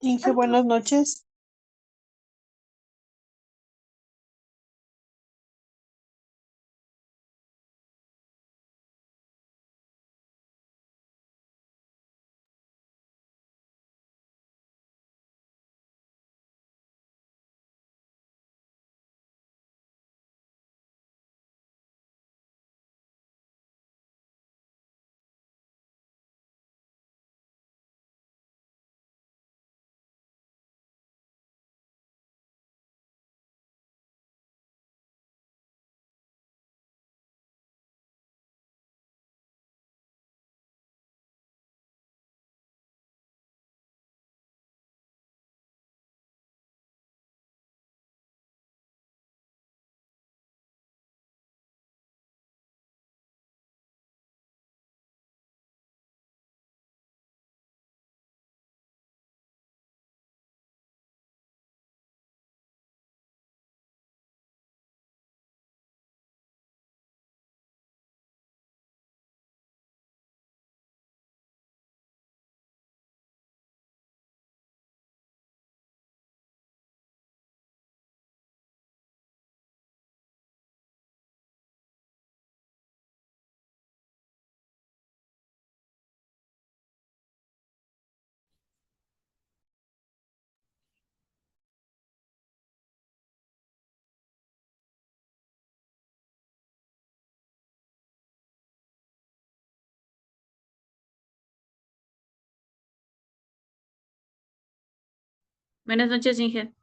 Inge, buenas noches. Buenas noches, Inge.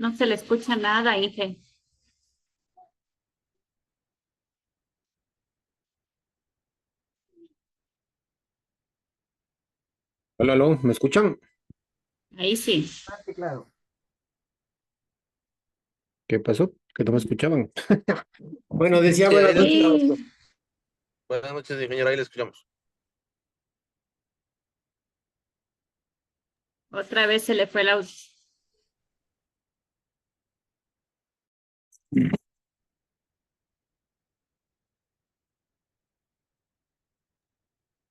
No se le escucha nada, Inge. Hola, aló, ¿me escuchan? Ahí sí. Sí, claro. ¿Qué pasó? Que no me escuchaban. Bueno, decía Sí, ahí buenas le noches. escuchamos. Y Buenas noches, ingeniero, ahí le escuchamos. otra vez se le fue el audio.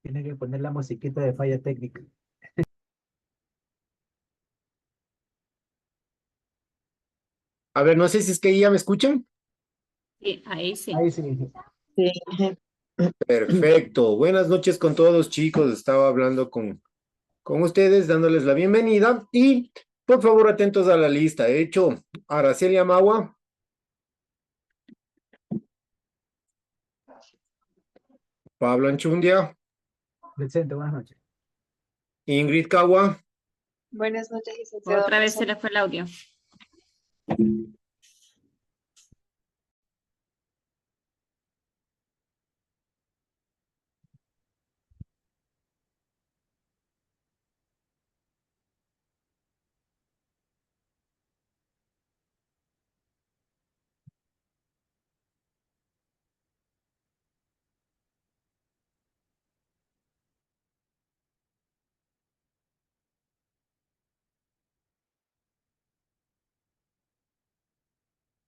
Tiene que poner la musiquita de falla técnica. A ver, no sé si es que ya me escuchan. Sí, ahí sí. Ahí sí. Sí, Perfecto. Buenas noches con todos, chicos. Estaba hablando con ustedes, dándoles la bienvenida. Y por favor, atentos a la lista. He hecho Araceli Amagua, Pablo Anchundia, Presente, buenas noches. Ingrid Cagua, buenas noches, licenciado. Otra vez se le fue el audio.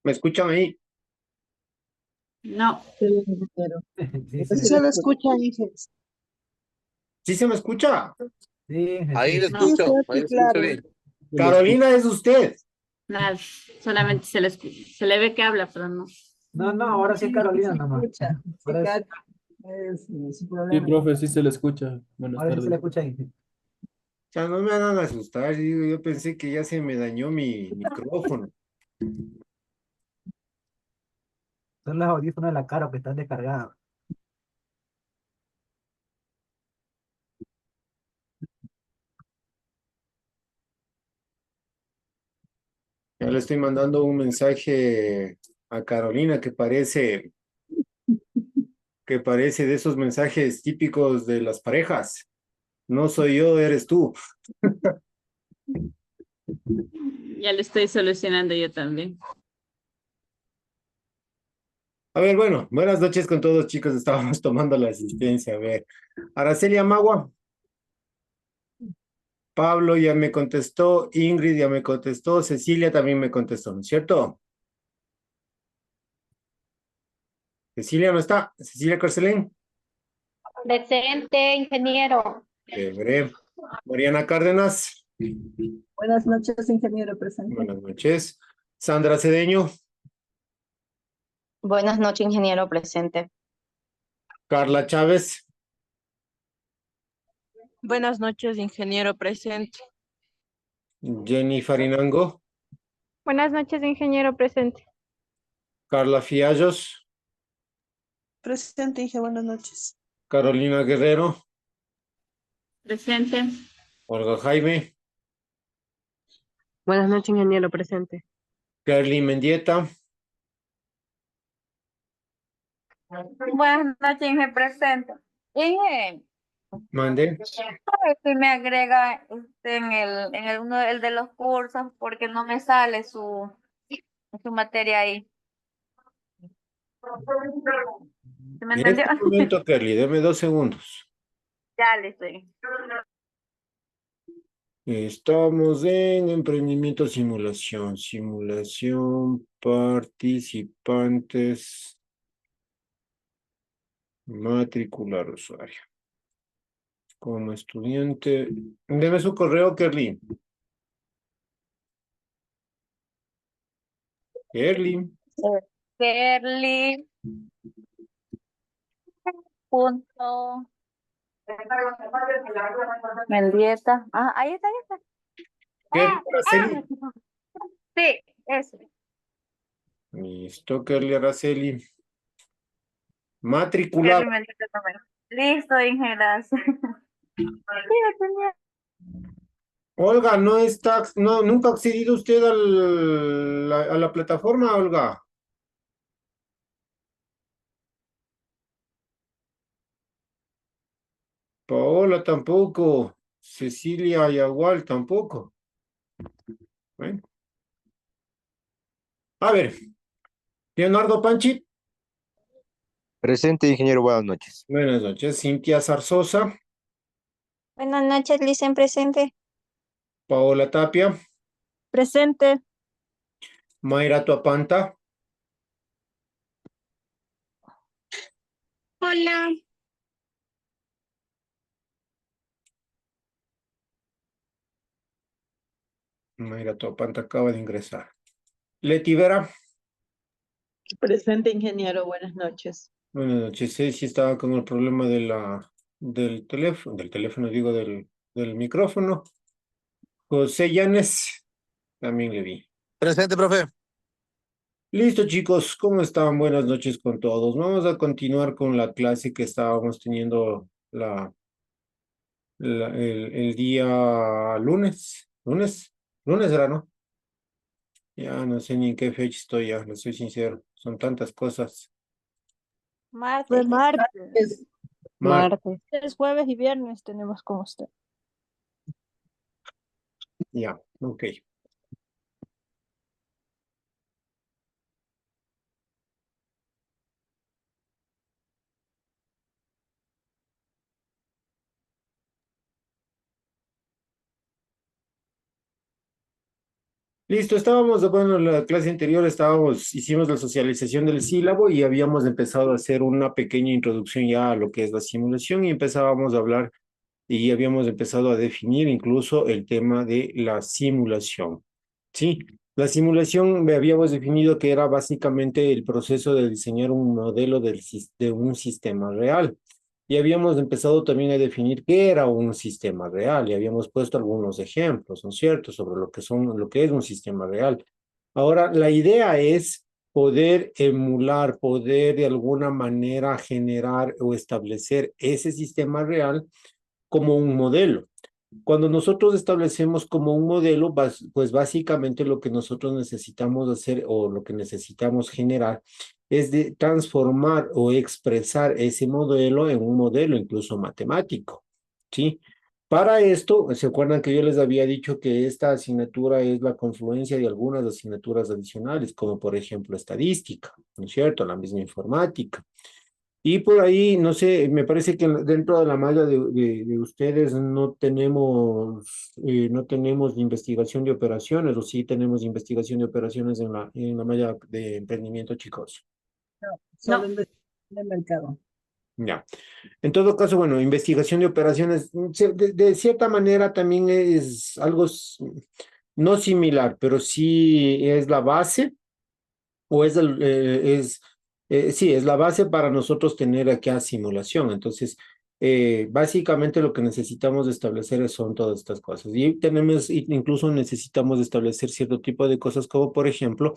¿me escuchan ahí? No, Sí, ingeniero. Sí, Sí sí. se lo escucha, Inge. ¿Sí se me escucha? Sí, Ahí le sí. no, Sí, escucho sí, claro. bien. Carolina, es usted. nada. Solamente se le ve que habla, pero no. No, no, ahora sí Sí, Carolina se nomás. escucha. Se Ahora sí, cacha. Es su Sí, problema. profe, sí se le escucha. Buenas ahora sí se le tardes. escucha ahí. O sea, no me hagan asustar. Yo pensé que ya se me dañó mi micrófono. Son los audífonos de la cara que están descargados. Ya le estoy mandando un mensaje a Carolina que parece de esos mensajes típicos de las parejas. No soy yo, eres tú. Ya lo estoy solucionando yo también. A ver, bueno, buenas noches con todos, chicos. Estábamos tomando la asistencia. A ver, Araceli Amagua, Pablo ya me contestó, Ingrid ya me contestó, Cecilia también me contestó, ¿no es cierto? Cecilia no está, Cecilia Carcelén, Presente, ingeniero. chévere. Mariana Cárdenas, Buenas noches, ingeniero presente. buenas noches. Sandra Cedeño, Buenas noches, ingeniero presente. Carla Chávez, Buenas noches, ingeniero presente. Jenny Farinango, Buenas noches, ingeniero presente. Carla Fiallos, Presente, Inge, buenas noches. Carolina Guerrero, Presente. Olga Jaime, Buenas noches, ingeniero presente. Carly Mendieta, Buenas noches, Inge presente. Inge, Mande. si me agrega el de los cursos porque no me sale su materia ahí. ¿Se me En entendió? este momento, Carly, deme 2 segundos. Ya le estoy. Estamos en emprendimiento simulación, simulación, participantes, matricular usuario. Como estudiante, deme su correo, Kerly. Kerly, Kerly. Punto. Mendieta. Ah, ahí está, ahí está. Kerly Araceli. Sí, eso. Listo, Kerly Araceli. Matricular. Kerly Mendieta también. Listo, Inge, gracias. Sí, lo tenía. Olga, no está, no, nunca ha accedido usted a la plataforma, Olga. Paola tampoco. Cecilia Yagual tampoco. Bueno, a ver, Leonardo Panchi, Presente, ingeniero, buenas noches. buenas noches. Cintia Zarzosa, Buenas noches, Licen presente. Paola Tapia, Presente. Mayra Tuapanta, Hola. Mayra Tuapanta acaba de ingresar. Leti Vera, Presente, ingeniero, buenas noches. buenas noches. Sí estaba con el problema del teléfono, digo, del micrófono. José Llanes, también le vi. Presente, profe. Listo, chicos, ¿cómo están? Buenas noches con todos. Vamos a continuar con la clase que estábamos teniendo el día lunes. Lunes era, ¿no? Ya no sé ni en qué fecha estoy, ya, les soy sincero. Son tantas cosas. Martes. Martes. Mar, Es jueves y viernes tenemos con usted. ya, ok. Listo, bueno, en la clase anterior hicimos la socialización del sílabo y habíamos empezado a hacer una pequeña introducción ya a lo que es la simulación y empezábamos a hablar y habíamos empezado a definir incluso el tema de la simulación. Sí, la simulación habíamos definido que era básicamente el proceso de diseñar un modelo de un sistema real. Y habíamos empezado también a definir qué era un sistema real y habíamos puesto algunos ejemplos, ¿no es cierto?, sobre lo que es un sistema real. Ahora, la idea es poder emular, poder de alguna manera generar o establecer ese sistema real como un modelo. Cuando nosotros establecemos como un modelo, pues básicamente lo que nosotros necesitamos hacer o lo que necesitamos generar es de transformar o expresar ese modelo en un modelo incluso matemático, ¿sí? Para esto, ¿se acuerdan que yo les había dicho que esta asignatura es la confluencia de algunas asignaturas adicionales, como por ejemplo estadística, ¿no es cierto? La misma informática. Y por ahí, no sé, me parece que dentro de la malla de ustedes no tenemos investigación de operaciones, o sí tenemos investigación de operaciones en la malla de emprendimiento, chicos. Solo No. investigación de mercado. Ya. En todo caso, bueno, investigación de operaciones, de cierta manera también es algo no similar, pero sí es la base o sí, es la base para nosotros tener aquí a simulación. Entonces, básicamente lo que necesitamos establecer son todas estas cosas. Incluso necesitamos establecer cierto tipo de cosas como, por ejemplo,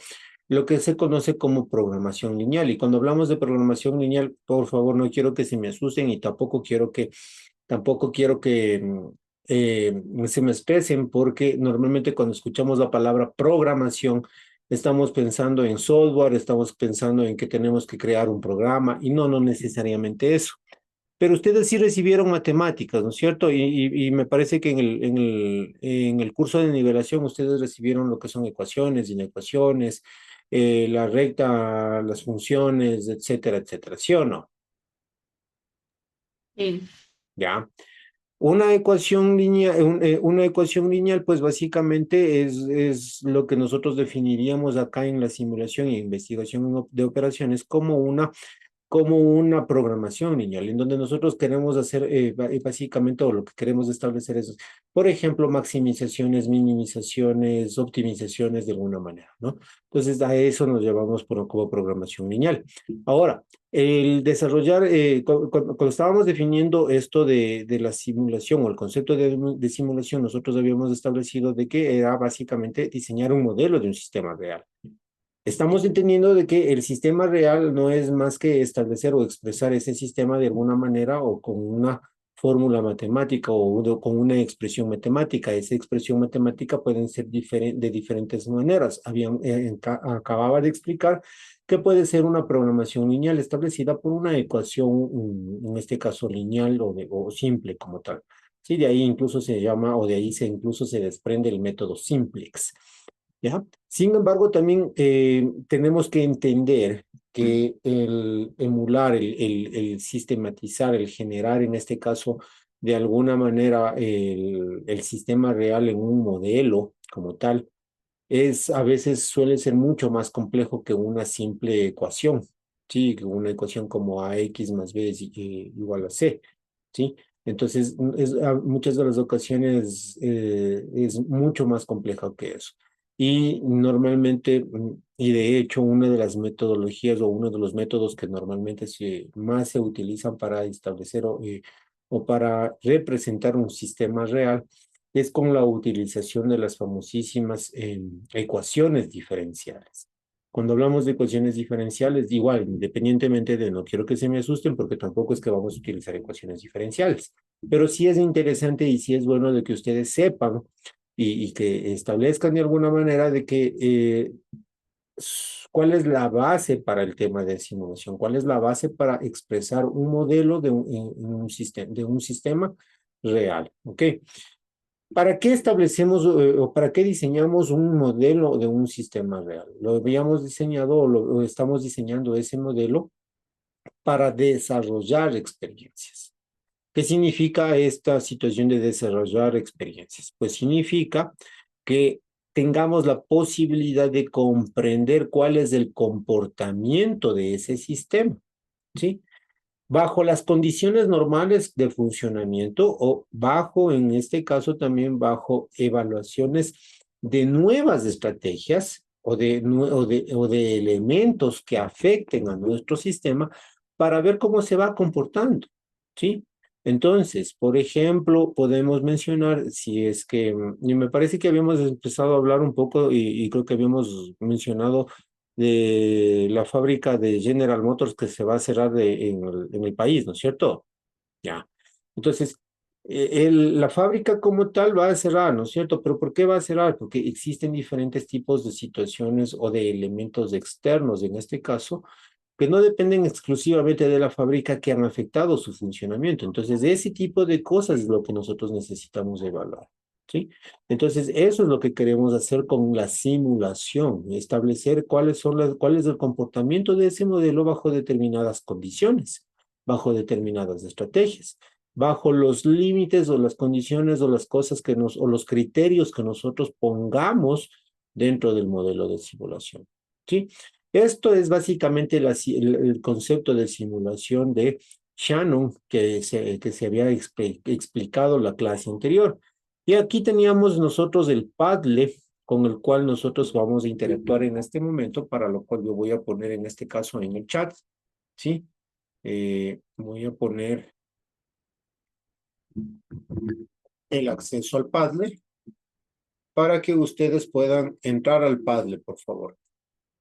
lo que se conoce como programación lineal. Y cuando hablamos de programación lineal, por favor, no quiero que se me asusten y tampoco quiero que se me expresen porque normalmente cuando escuchamos la palabra programación estamos pensando en software, estamos pensando en que tenemos que crear un programa y no necesariamente eso. Pero ustedes sí recibieron matemáticas, ¿no es cierto? Y me parece que en el curso de nivelación ustedes recibieron lo que son ecuaciones, inecuaciones, la recta, las funciones, etcétera, etcétera. ¿Sí o no? Sí. Ya. Una ecuación lineal, pues básicamente es lo que nosotros definiríamos acá en la simulación e investigación de operaciones como una programación lineal, en donde nosotros queremos hacer básicamente o lo que queremos establecer es, por ejemplo, maximizaciones, minimizaciones, optimizaciones de alguna manera, ¿no? Entonces a eso nos llamamos como programación lineal. Ahora, el desarrollar, cuando estábamos definiendo esto de la simulación o el concepto de simulación, nosotros habíamos establecido de que era básicamente diseñar un modelo de un sistema real. Estamos entendiendo de que el sistema real no es más que establecer o expresar ese sistema de alguna manera o con una fórmula matemática con una expresión matemática. Esa expresión matemática pueden ser de diferentes maneras. Acababa de explicar que puede ser una programación lineal establecida por una ecuación, en este caso lineal o simple como tal. Sí, de ahí incluso se llama, o de ahí incluso se desprende el método simplex. ¿Ya? Sin embargo, también tenemos que entender que el emular, el sistematizar, el generar, en este caso, de alguna manera, el sistema real en un modelo como tal, a veces suele ser mucho más complejo que una simple ecuación, ¿sí? Que una ecuación como AX más B es igual a C, ¿sí? Entonces, muchas de las ocasiones es mucho más complejo que eso. Y normalmente, y de hecho, una de las metodologías o uno de los métodos que normalmente más se utilizan para establecer o para representar un sistema real es con la utilización de las famosísimas ecuaciones diferenciales. Cuando hablamos de ecuaciones diferenciales, igual, independientemente de, no quiero que se me asusten porque tampoco es que vamos a utilizar ecuaciones diferenciales, pero sí es interesante y sí es bueno de que ustedes sepan y que establezcan de alguna manera de que cuál es la base para el tema de simulación, cuál es la base para expresar un modelo de un sistema real, ¿ok? ¿Para qué establecemos o para qué diseñamos un modelo de un sistema real? Lo habíamos diseñado o estamos diseñando ese modelo para desarrollar experiencias. ¿Qué significa esta situación de desarrollar experiencias? Pues significa que tengamos la posibilidad de comprender cuál es el comportamiento de ese sistema, ¿sí? Bajo las condiciones normales de funcionamiento o bajo, en este caso también bajo evaluaciones de nuevas estrategias o de elementos que afecten a nuestro sistema para ver cómo se va comportando, ¿sí? Entonces, por ejemplo, podemos mencionar, si es que, y me parece que habíamos empezado a hablar un poco y creo que habíamos mencionado de la fábrica de General Motors que se va a cerrar en el país, ¿no es cierto? Ya. Entonces, la fábrica como tal va a cerrar, ¿no es cierto? Pero ¿por qué va a cerrar? Porque existen diferentes tipos de situaciones o de elementos externos, en este caso, que no dependen exclusivamente de la fábrica que han afectado su funcionamiento. Entonces, ese tipo de cosas es lo que nosotros necesitamos evaluar, ¿sí? Entonces, eso es lo que queremos hacer con la simulación, establecer cuál es el comportamiento de ese modelo bajo determinadas condiciones, bajo determinadas estrategias, bajo los límites o las condiciones o las cosas o los criterios que nosotros pongamos dentro del modelo de simulación, ¿sí? Esto es básicamente el concepto de simulación de Shannon que se había explicado en la clase anterior. Y aquí teníamos nosotros el Padlet con el cual nosotros vamos a interactuar en este momento, para lo cual yo voy a poner en este caso en el chat, ¿sí? Voy a poner el acceso al Padlet para que ustedes puedan entrar al Padlet, por favor.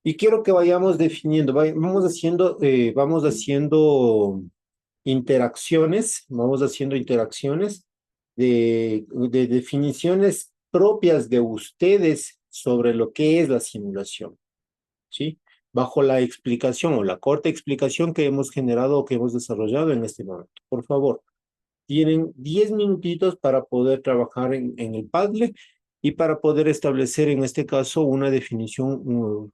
Y quiero que vayamos definiendo, vamos haciendo interacciones de definiciones propias de ustedes sobre lo que es la simulación, ¿sí? Bajo la explicación o la corta explicación que hemos generado o que hemos desarrollado en este momento. Por favor, tienen 10 minutitos para poder trabajar en el Padlet y para poder establecer en este caso una definición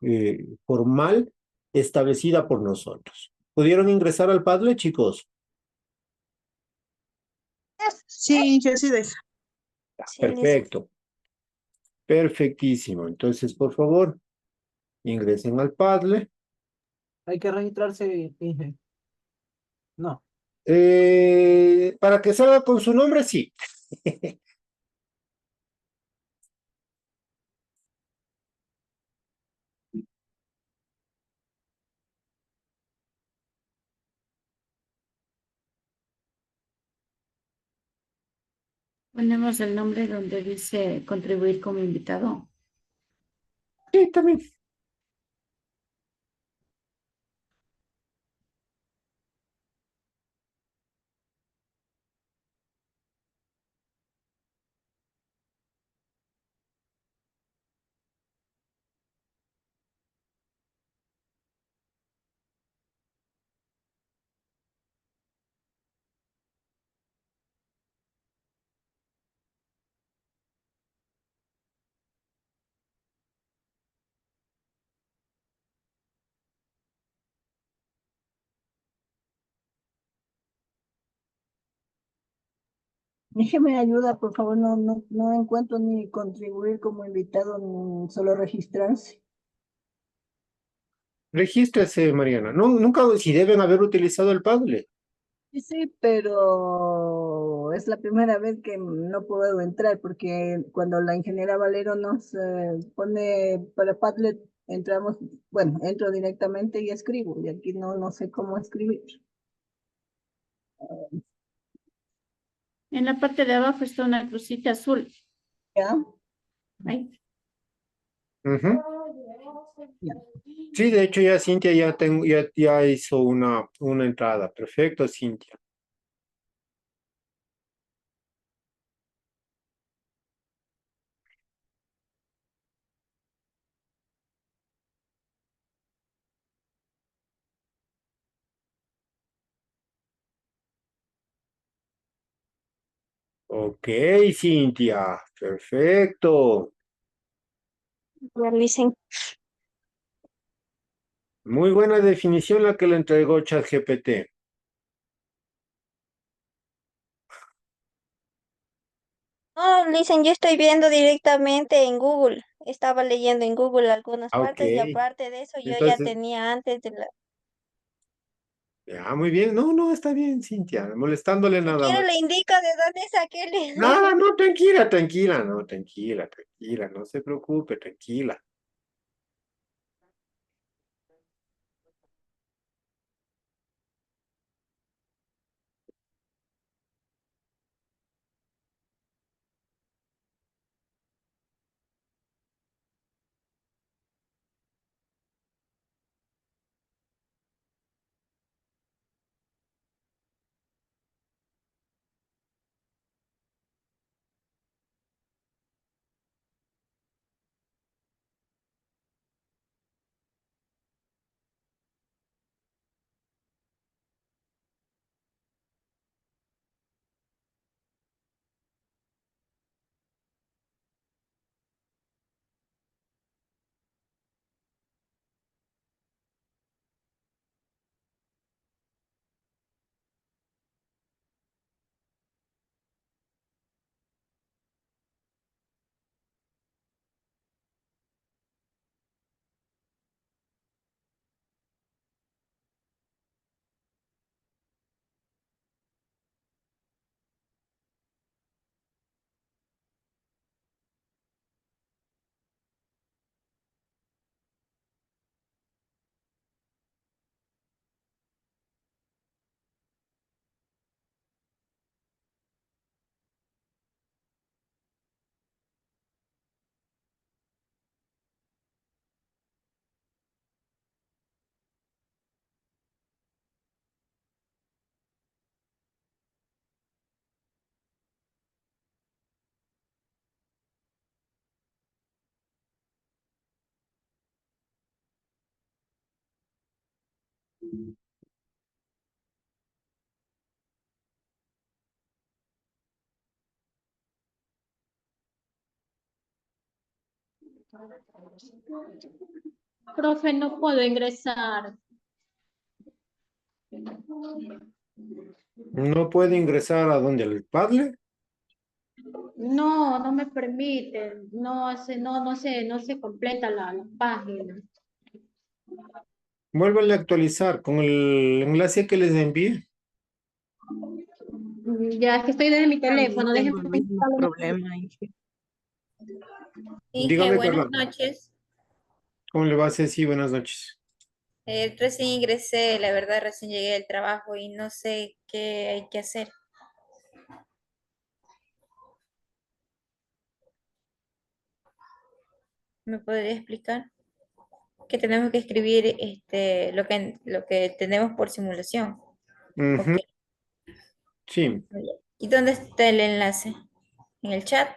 formal establecida por nosotros. ¿Pudieron ingresar al Padlet, chicos? Sí, yo sí dejo. Sí, listo. Perfecto. Perfectísimo. Entonces, por favor, ingresen al Padlet. Hay que registrarse, Inge. No. Para que salga con su nombre, sí. Ponemos el nombre donde dice contribuir como invitado. Sí, también. Déjeme ayuda, por favor, no encuentro ni contribuir como invitado, ni solo registrarse. Regístrese, Mariana. No, nunca, si deben haber utilizado el Padlet. Sí, sí, pero es la primera vez que no puedo entrar porque cuando la ingeniera Valero nos pone para Padlet, entramos, bueno, entro directamente y escribo, y aquí no sé cómo escribir. En la parte de abajo está una crucita azul. ¿Ya? Ahí. Ujú. Ya. Sí, de hecho ya Cintia ya hizo una entrada. Perfecto, Cintia. Ok, Cintia. Perfecto. Realicen. Muy buena definición la que le entregó ChatGPT. No, dicen, yo estoy viendo directamente en Google. Estaba leyendo en Google algunas Ah, ok. partes y aparte de eso yo ya Entonces, tenía antes de la... ya, muy bien. No, no, está bien, Cintia. Molestándole Si nada quiere más. le indico de dónde saqué Nada, no, tranquila, tranquila, no, tranquila, tranquila, no se preocupe, tranquila. Profe, no puedo ingresar. No puede ingresar a donde el Padlet. No, no me permiten. No se completa la página. Vuélvanle a actualizar con el enlace que les envíe. Ya es que estoy desde mi También teléfono. tengo Déjenme el mismo instalar problema. Inge, Dígame, buenas Carla, noches. ¿cómo le va a hacer? Sí, buenas noches. Recién ingresé, la verdad, recién llegué del trabajo y no sé qué hay que hacer. ¿Me podría explicar? Que tenemos que escribir lo que tenemos por simulación. Ok. Ujú, sí, ¿Y dónde está el enlace? ¿En el chat?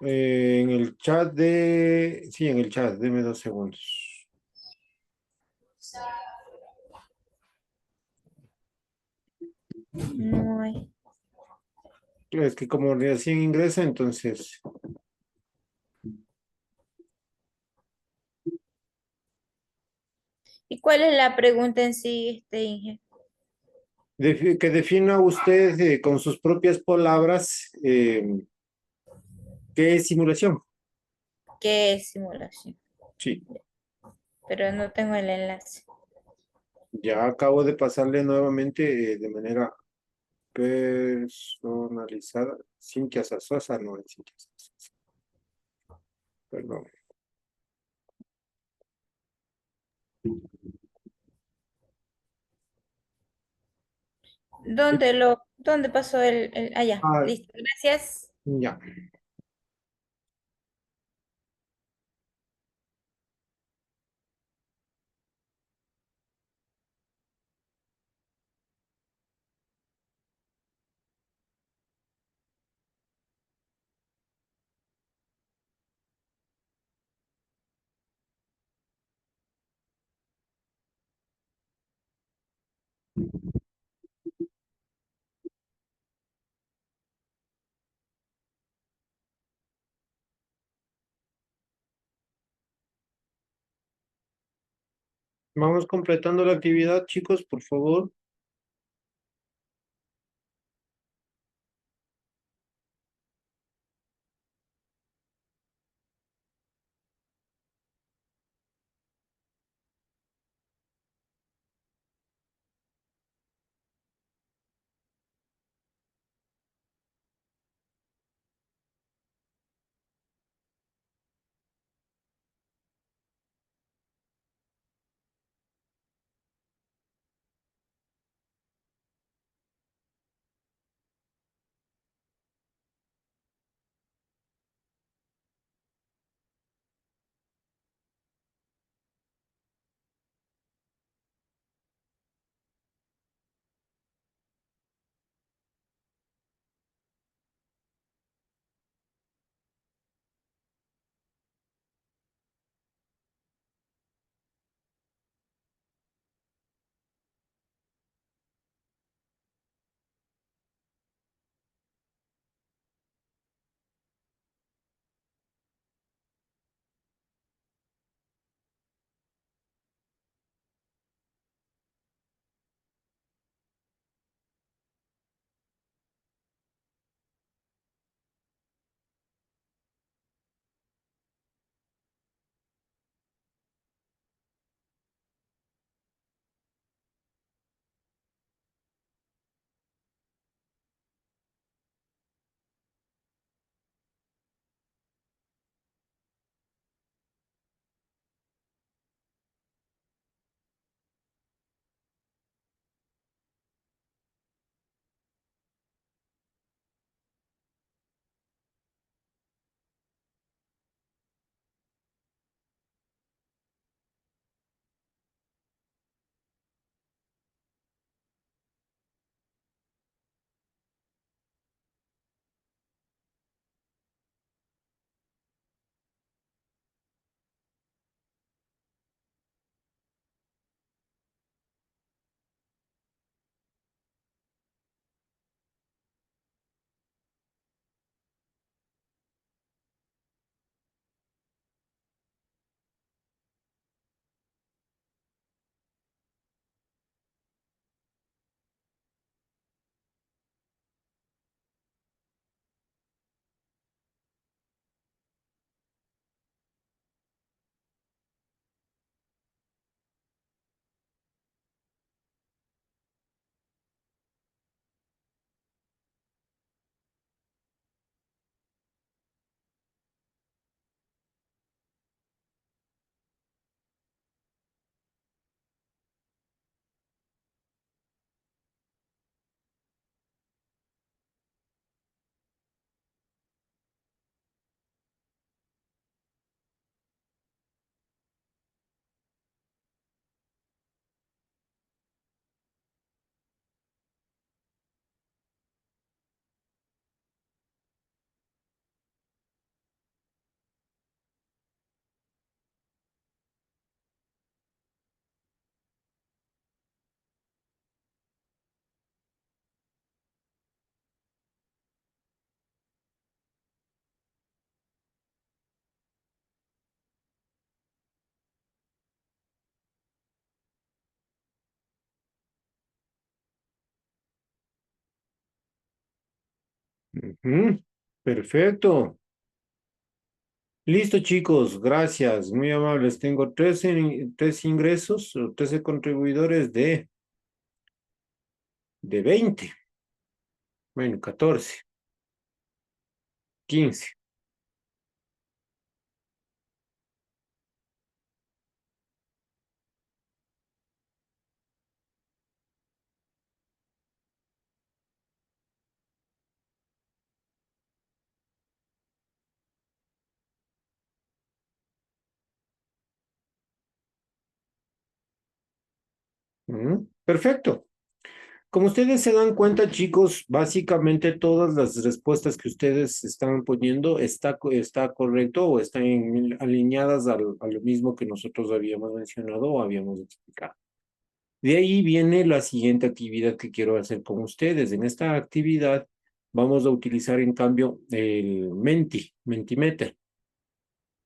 en el chat de... Sí, en el chat, deme 2 segundos. No hay. Es que como recién ingresa, entonces... ¿Y cuál es la pregunta en sí, Inge? Que defina usted con sus propias palabras qué es simulación. ¿Qué es simulación? Sí, Pero no tengo el enlace. ya acabo de pasarle nuevamente de manera personalizada. Cintia Sosa, no es Cintia Sosa. Perdón. ¿Dónde pasó allá? Ah, Listo, gracias. ya. Vamos completando la actividad, chicos, por favor. Ujú, perfecto. Listo, chicos, gracias, muy amables. Tengo tres ingresos, o 13 contribuidores de 20. Bueno, 14, 15. Perfecto. Como ustedes se dan cuenta, chicos, básicamente todas las respuestas que ustedes están poniendo está correcto o están alineadas a lo mismo que nosotros habíamos mencionado o habíamos explicado. De ahí viene la siguiente actividad que quiero hacer con ustedes. En esta actividad vamos a utilizar en cambio el Mentimeter,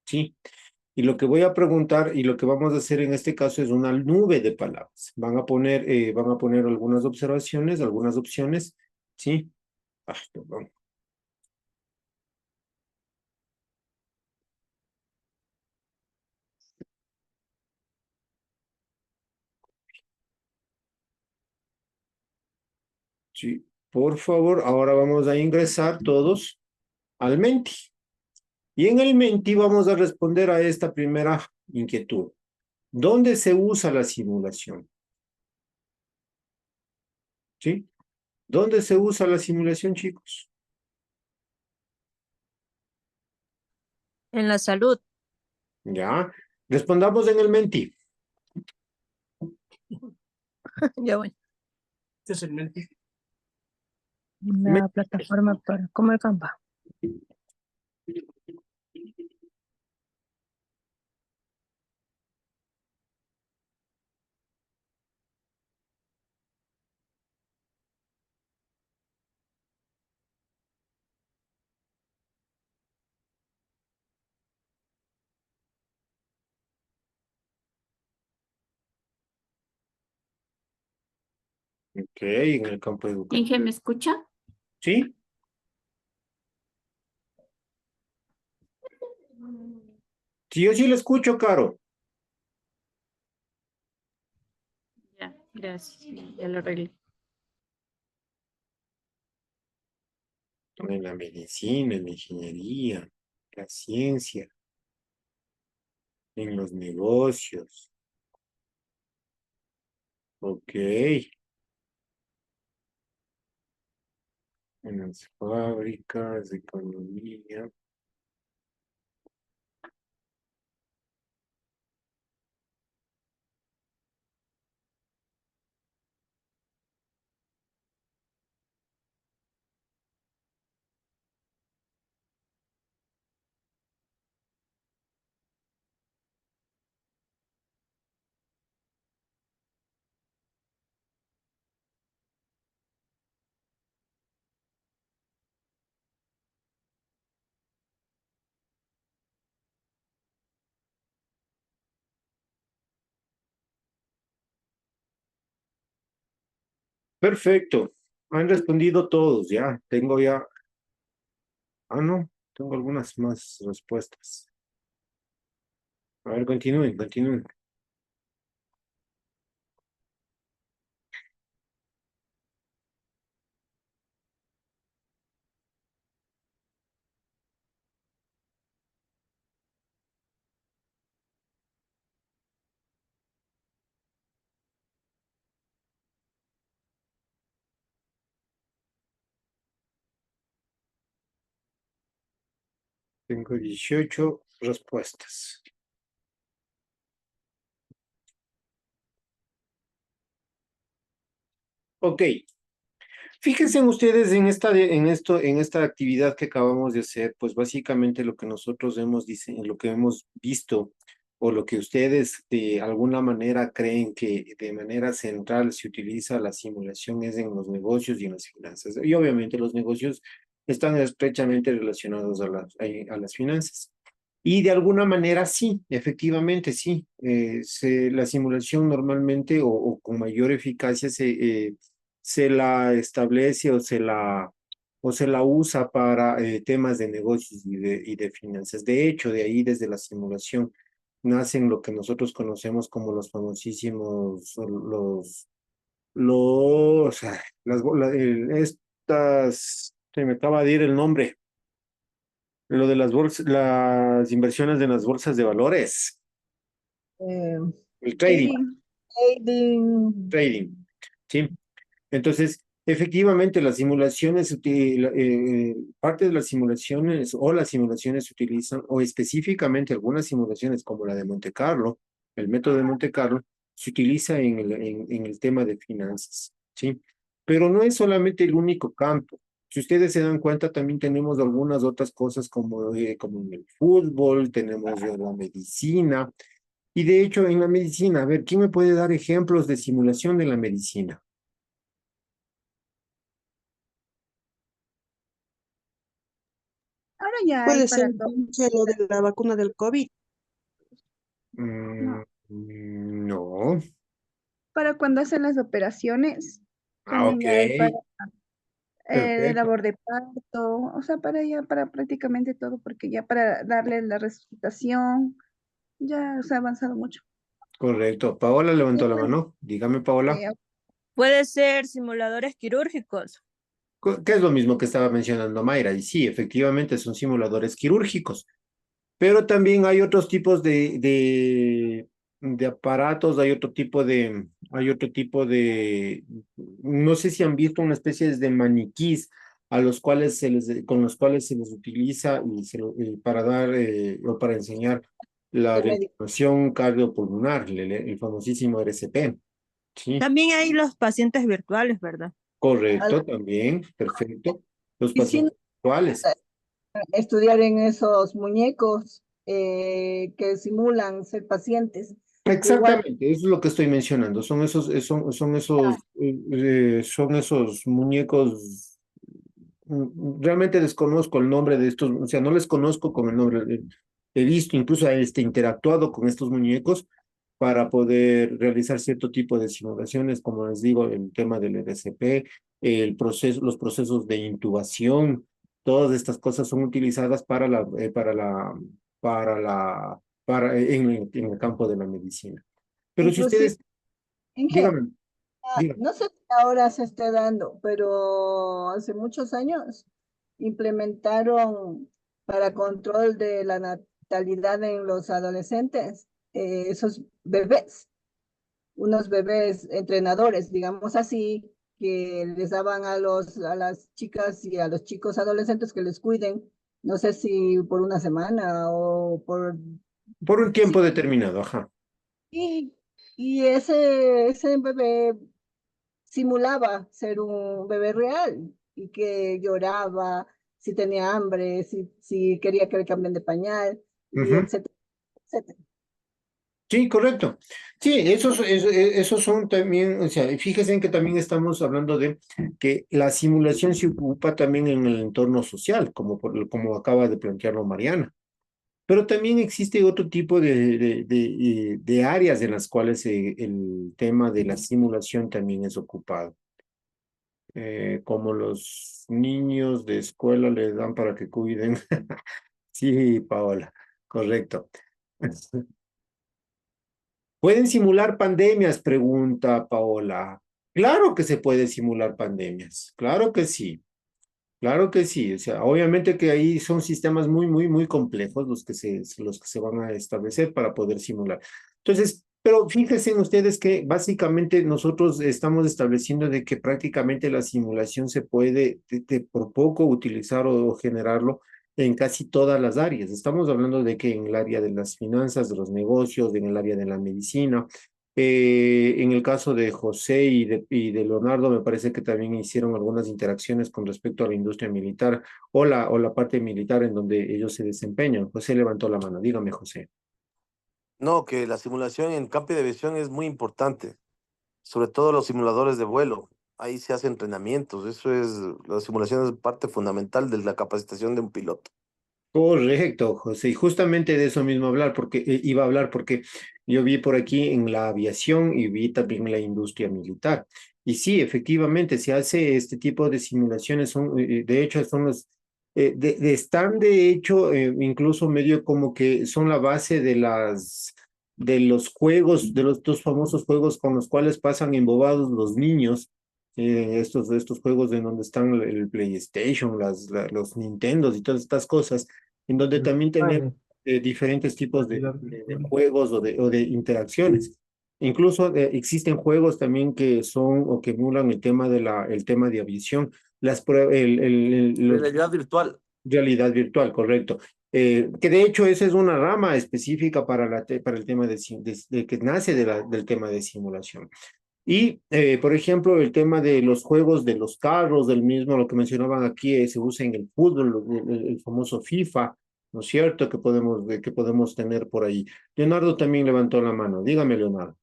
¿sí? Y lo que voy a preguntar y lo que vamos a hacer en este caso es una nube de palabras. Van a poner algunas observaciones, algunas opciones, ¿sí? Ah, perdón. Sí, por favor, ahora vamos a ingresar todos al Menti. Y en el Menti vamos a responder a esta primera inquietud. ¿Dónde se usa la simulación? ¿Sí? ¿Dónde se usa la simulación, chicos? En la salud. Ya. Respondamos en el Menti. Ya bueno. Este es el Menti. Una plataforma para como el Canva. Ok, en el campo educativo. Inge, ¿me escucha? ¿Sí? Sí, yo sí lo escucho, Caro. Ya, gracias. Ya lo arreglé. En la medicina, en la ingeniería, la ciencia, en los negocios. Ok. En las fábricas, economía. Perfecto. Han respondido todos, ya. Tengo ya. Ah, no. Tengo algunas más respuestas. A ver, continúen, continúen. Tengo 18 respuestas. Ok. Fíjense ustedes en esta actividad que acabamos de hacer, pues básicamente lo que nosotros lo que hemos visto, o lo que ustedes de alguna manera creen que de manera central se utiliza la simulación es en los negocios y en las finanzas. Y obviamente los negocios están estrechamente relacionados a las finanzas. Y de alguna manera sí, efectivamente sí. La simulación normalmente o con mayor eficacia se la establece o o se la usa para temas de negocios y de finanzas. De hecho, de ahí desde la simulación nacen lo que nosotros conocemos como los famosísimos, se me acaba de ir el nombre, lo de las bolsas, las inversiones de las bolsas de valores, Eh, el trading, trading. trading, ¿sí? Entonces, efectivamente, las simulaciones, parte de las simulaciones o las simulaciones se utilizan, o específicamente algunas simulaciones como la de Monte Carlo, el método de Monte Carlo, se utiliza en el tema de finanzas, ¿sí? Pero no es solamente el único campo. Si ustedes se dan cuenta, también tenemos algunas otras cosas como en el fútbol, tenemos la medicina, y de hecho en la medicina, a ver, ¿quién me puede dar ejemplos de simulación de la medicina? Ahora ya hay Puede ser para todo. entonces lo de la vacuna del COVID. Mm, No, no. para cuando hacen las operaciones, Ah, también ok. ya hay para de Perfecto. labor de parto, o sea, para ya, para prácticamente todo, porque ya para darle la resucitación, ya se ha avanzado mucho. Correcto. Paola levantó la mano. Dígame, Paola. Eh, Puede ser simuladores quirúrgicos. ¿Qué es lo mismo que estaba mencionando Mayra? Y sí, efectivamente son simuladores quirúrgicos. Pero también hay otros tipos de aparatos, hay otro tipo de, no sé si han visto una especie de maniquís a los cuales con los cuales se les utiliza para dar o para enseñar la de médico. respiración cardiopulmonar, el famosísimo RCP. Sí, También hay los pacientes virtuales, ¿verdad? correcto, también, perfecto. Los Y si no, pacientes actuales. estudiar en esos muñecos que simulan ser pacientes. Igual, Exactamente, eso es lo que estoy mencionando. Son esos muñecos. Realmente desconozco el nombre de estos, o sea, no les conozco con el nombre. He visto, incluso interactuado con estos muñecos para poder realizar cierto tipo de simulaciones, como les digo, el tema del EDCP, los procesos de intubación, todas estas cosas son utilizadas para la, en el campo de la medicina. Pero si inclusive, ustedes, Inge, díganme, díganme. no sé si ahora se esté dando, pero hace muchos años implementaron para control de la natalidad en los adolescentes, esos bebés, unos bebés entrenadores, digamos así, que les daban a las chicas y a los chicos adolescentes que les cuiden, no sé si por una semana o por... Por un Sí, tiempo determinado, ajá. y, y ese bebé simulaba ser un bebé real y que lloraba, si tenía hambre, si quería que le cambien de pañal, y Ujú. etcétera, etcétera. Sí, correcto. Sí, esos son también, o sea, fíjense en que también estamos hablando de que la simulación se ocupa también en el entorno social, como acaba de plantearlo Mariana. Pero también existe otro tipo de áreas en las cuales el tema de la simulación también es ocupado. Como los niños de escuela les dan para que cuiden. Sí, Paola, correcto. ¿Pueden simular pandemias? Pregunta Paola. Claro que se puede simular pandemias, claro que sí. Claro que sí, o sea, obviamente que ahí son sistemas muy complejos los que se van a establecer para poder simular. Entonces, pero fíjense en ustedes que básicamente nosotros estamos estableciendo de que prácticamente la simulación se puede por poco utilizar o generarlo en casi todas las áreas. Estamos hablando de que en el área de las finanzas, de los negocios, en el área de la medicina, en el caso de José y de Leonardo, me parece que también hicieron algunas interacciones con respecto a la industria militar o la parte militar en donde ellos se desempeñan. José levantó la mano. Dígame, José. No, que la simulación en campo de aviación es muy importante, sobre todo los simuladores de vuelo. Ahí se hacen entrenamientos. La simulación es parte fundamental de la capacitación de un piloto. Correcto, José. Y justamente de eso mismo iba a hablar porque yo vi por aquí en la aviación y vi también en la industria militar. Y sí, efectivamente, se hace este tipo de simulaciones, de hecho, son los, están de hecho, incluso medio como que son la base de los juegos, de los dos famosos juegos con los cuales pasan embobados los niños, estos juegos en donde están el PlayStation, los Nintendos y todas estas cosas, en donde también tenemos Vale, diferentes tipos vale, de juegos o de interacciones. Incluso existen juegos también que son o que emulan el tema de aviación, Realidad virtual. realidad virtual, correcto. Que de hecho esa es una rama específica para, para el tema que nace del tema de simulación. Y, por ejemplo, el tema de los juegos de los carros, del mismo, lo que mencionaban aquí, se usa en el fútbol, el famoso FIFA, ¿no es cierto? Que podemos tener por ahí. Leonardo también levantó la mano. Dígame, Leonardo.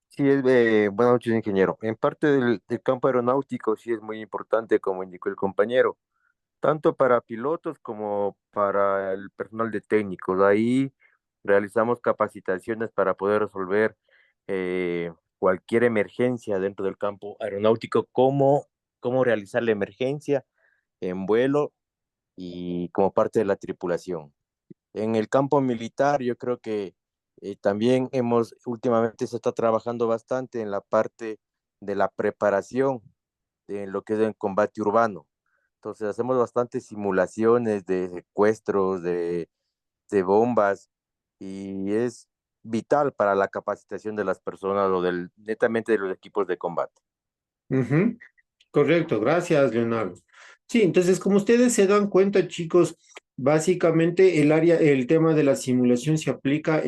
Sí, buenas noches, ingeniero. En parte del campo aeronáutico sí es muy importante, como indicó el compañero, tanto para pilotos como para el personal de técnicos. Ahí realizamos capacitaciones para poder resolver cualquier emergencia dentro del campo aeronáutico, cómo realizar la emergencia en vuelo y como parte de la tripulación. En el campo militar, yo creo que también últimamente se está trabajando bastante en la parte de la preparación en lo que es el combate urbano. Entonces hacemos bastantes simulaciones de secuestros, de bombas, y es vital para la capacitación de las personas o netamente de los equipos de combate. Ujú. Correcto, gracias, Leonardo. Sí, entonces, como ustedes se dan cuenta, chicos, básicamente el tema de la simulación se aplica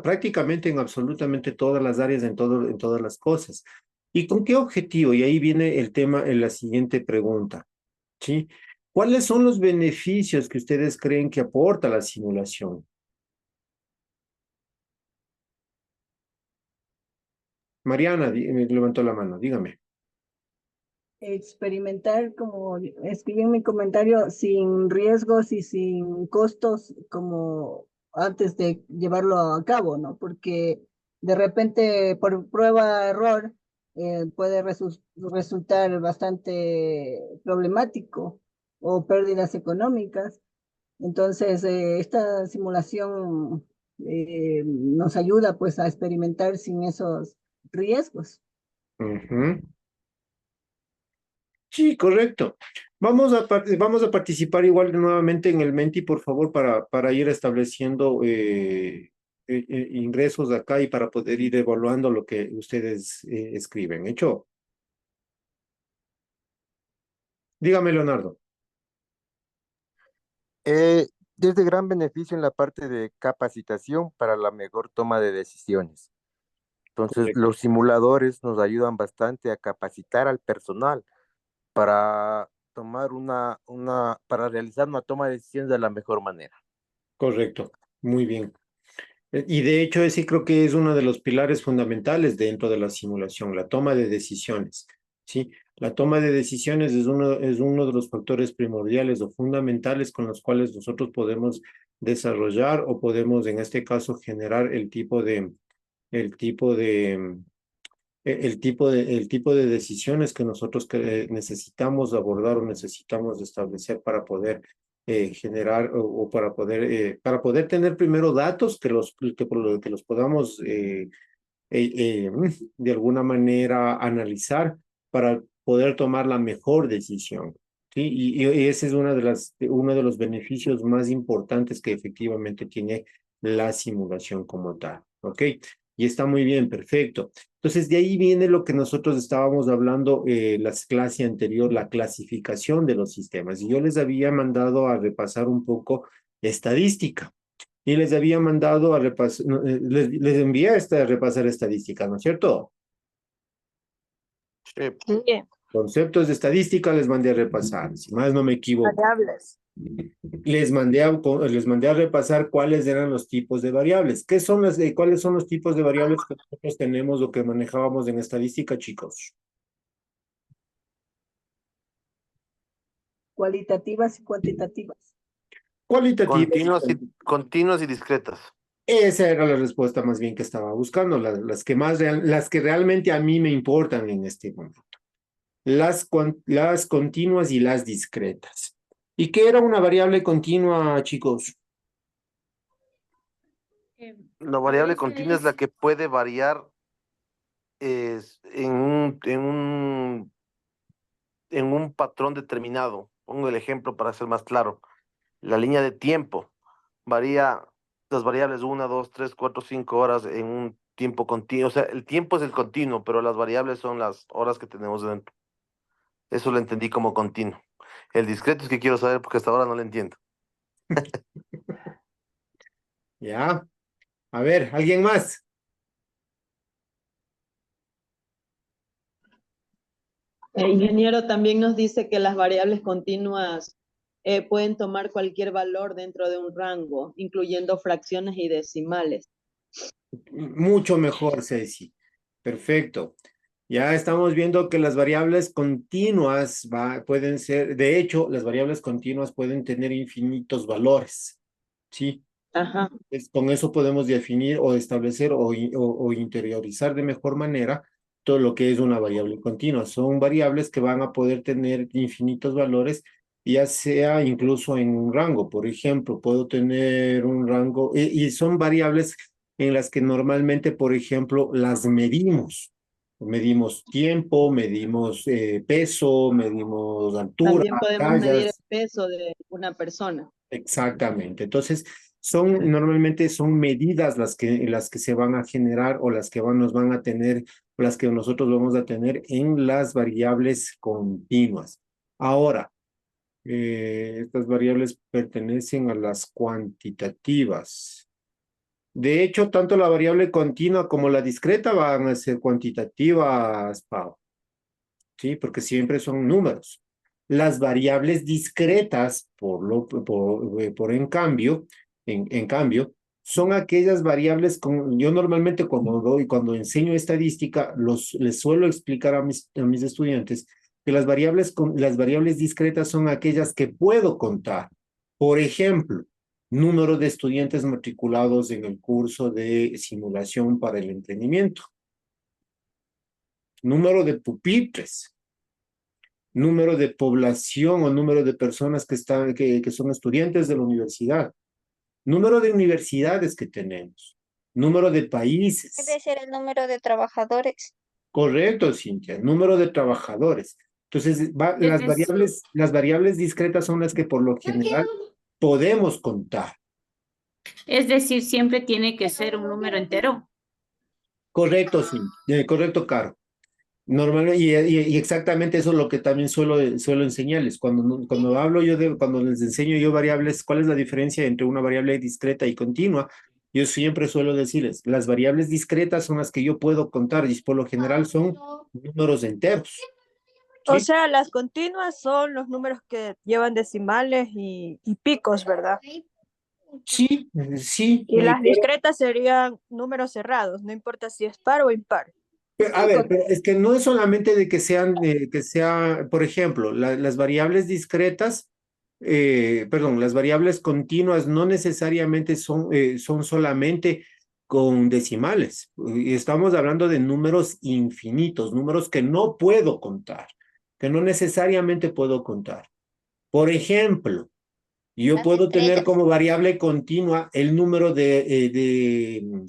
prácticamente en absolutamente todas las áreas, en todas las cosas. ¿Y con qué objetivo? Y ahí viene el tema en la siguiente pregunta, ¿sí? ¿Cuáles son los beneficios que ustedes creen que aporta la simulación? Mariana, me levantó la mano, dígame. Experimentar, como escribí en mi comentario, sin riesgos y sin costos, como antes de llevarlo a cabo, ¿no? Porque de repente, por prueba error, puede resultar bastante problemático o pérdidas económicas. Entonces, esta simulación nos ayuda pues a experimentar sin esos riesgos. Ujú. Sí, correcto. Vamos a participar igual nuevamente en el Menti, por favor, para ir estableciendo ingresos acá y para poder ir evaluando lo que ustedes escriben. ¿Hecho? Dígame, Leonardo. Es de gran beneficio en la parte de capacitación para la mejor toma de decisiones. Entonces, Correcto. los simuladores nos ayudan bastante a capacitar al personal para tomar para realizar una toma de decisiones de la mejor manera. Correcto. Muy bien. Y de hecho, ese creo que es uno de los pilares fundamentales dentro de la simulación, la toma de decisiones. ¿Sí? La toma de decisiones es uno de los factores primordiales o fundamentales con los cuales nosotros podemos desarrollar o podemos, en este caso, generar el tipo de, el tipo de decisiones que nosotros necesitamos abordar o necesitamos establecer para poder generar o para poder tener primero datos que los podamos de alguna manera analizar para poder tomar la mejor decisión. ¿Sí? Y ese es uno de los beneficios más importantes que efectivamente tiene la simulación como tal. ¿Ok? Y está muy bien, perfecto. Entonces, de ahí viene lo que nosotros estábamos hablando la clase anterior, la clasificación de los sistemas. Y yo les había mandado a repasar un poco estadística y les había mandado a repasar, les envié a repasar estadística, ¿no es cierto? Sí. Sí, Conceptos de estadística les mandé a repasar, si más no me equivoco. variables. Les mandé a repasar cuáles eran los tipos de variables. ¿Cuáles son los tipos de variables que nosotros tenemos o que manejábamos en estadística, chicos? Cualitativas y cuantitativas. Cualitativas. Continuas y discretas. Esa era la respuesta más bien que estaba buscando, las que las que realmente a mí me importan en este momento. Las continuas y las discretas. ¿Y qué era una variable continua, chicos? La A variable continua es la veces, que puede variar en un patrón determinado. Pongo el ejemplo para ser más claro. La línea de tiempo varía las variables 1, 2, 3, 4, 5 horas en un tiempo continuo. O sea, el tiempo es el continuo, pero las variables son las horas que tenemos dentro. Eso lo entendí como continuo. El discreto es que quiero saber porque hasta ahora no lo entiendo. Ya. A ver, ¿alguien más? Ingeniero también nos dice que las variables continuas pueden tomar cualquier valor dentro de un rango, incluyendo fracciones y decimales. Mucho mejor, Ceci. Perfecto. Ya estamos viendo que las variables continuas pueden ser, de hecho, las variables continuas pueden tener infinitos valores, ¿sí? Ajá. Con eso podemos definir o establecer o interiorizar de mejor manera todo lo que es una variable continua. Son variables que van a poder tener infinitos valores, ya sea incluso en un rango. Por ejemplo, puedo tener un rango, y son variables en las que normalmente, por ejemplo, las medimos. Medimos tiempo, medimos peso, medimos altura, También podemos medir el tallas. peso de una persona. Exactamente. Entonces, normalmente son medidas las que se van a generar o las que nos van a tener, o las que nosotros vamos a tener en las variables continuas. Ahora, estas variables pertenecen a las cuantitativas. De hecho, tanto la variable continua como la discreta van a ser cuantitativas, Pau. ¿Sí? Porque siempre son números. Las variables discretas, en cambio, en cambio, son aquellas variables yo normalmente cuando enseño estadística, les suelo explicar a mis estudiantes que las variables discretas son aquellas que puedo contar. Por ejemplo, número de estudiantes matriculados en el curso de simulación para el emprendimiento, número de pupitres, número de población o número de personas que son estudiantes de la universidad, número de universidades que tenemos, número de países. Puede ser el número de trabajadores. Correcto, Cintia, número de trabajadores. Entonces, es decir, las variables discretas son las que por lo general podemos contar. siempre tiene que ser un número entero. Correcto, Cintia, correcto, Caro. Normalmente, y exactamente eso es lo que también suelo enseñarles. Cuando hablo cuando les enseño yo variables, ¿cuál es la diferencia entre una variable discreta y continua? Yo siempre suelo decirles, las variables discretas son las que yo puedo contar y por lo general son números enteros. O ¿Sí? sea, las continuas son los números que llevan decimales y picos, ¿verdad? Sí, sí. Y las discretas serían números cerrados, no importa si es par o impar. A ver, pero es que no es solamente de que por ejemplo, las variables discretas, perdón, las variables continuas no necesariamente son solamente con decimales. Estamos hablando de números infinitos, números que no puedo contar, que no necesariamente puedo contar. Por ejemplo, yo Las puedo tener estrellas. como variable continua el número de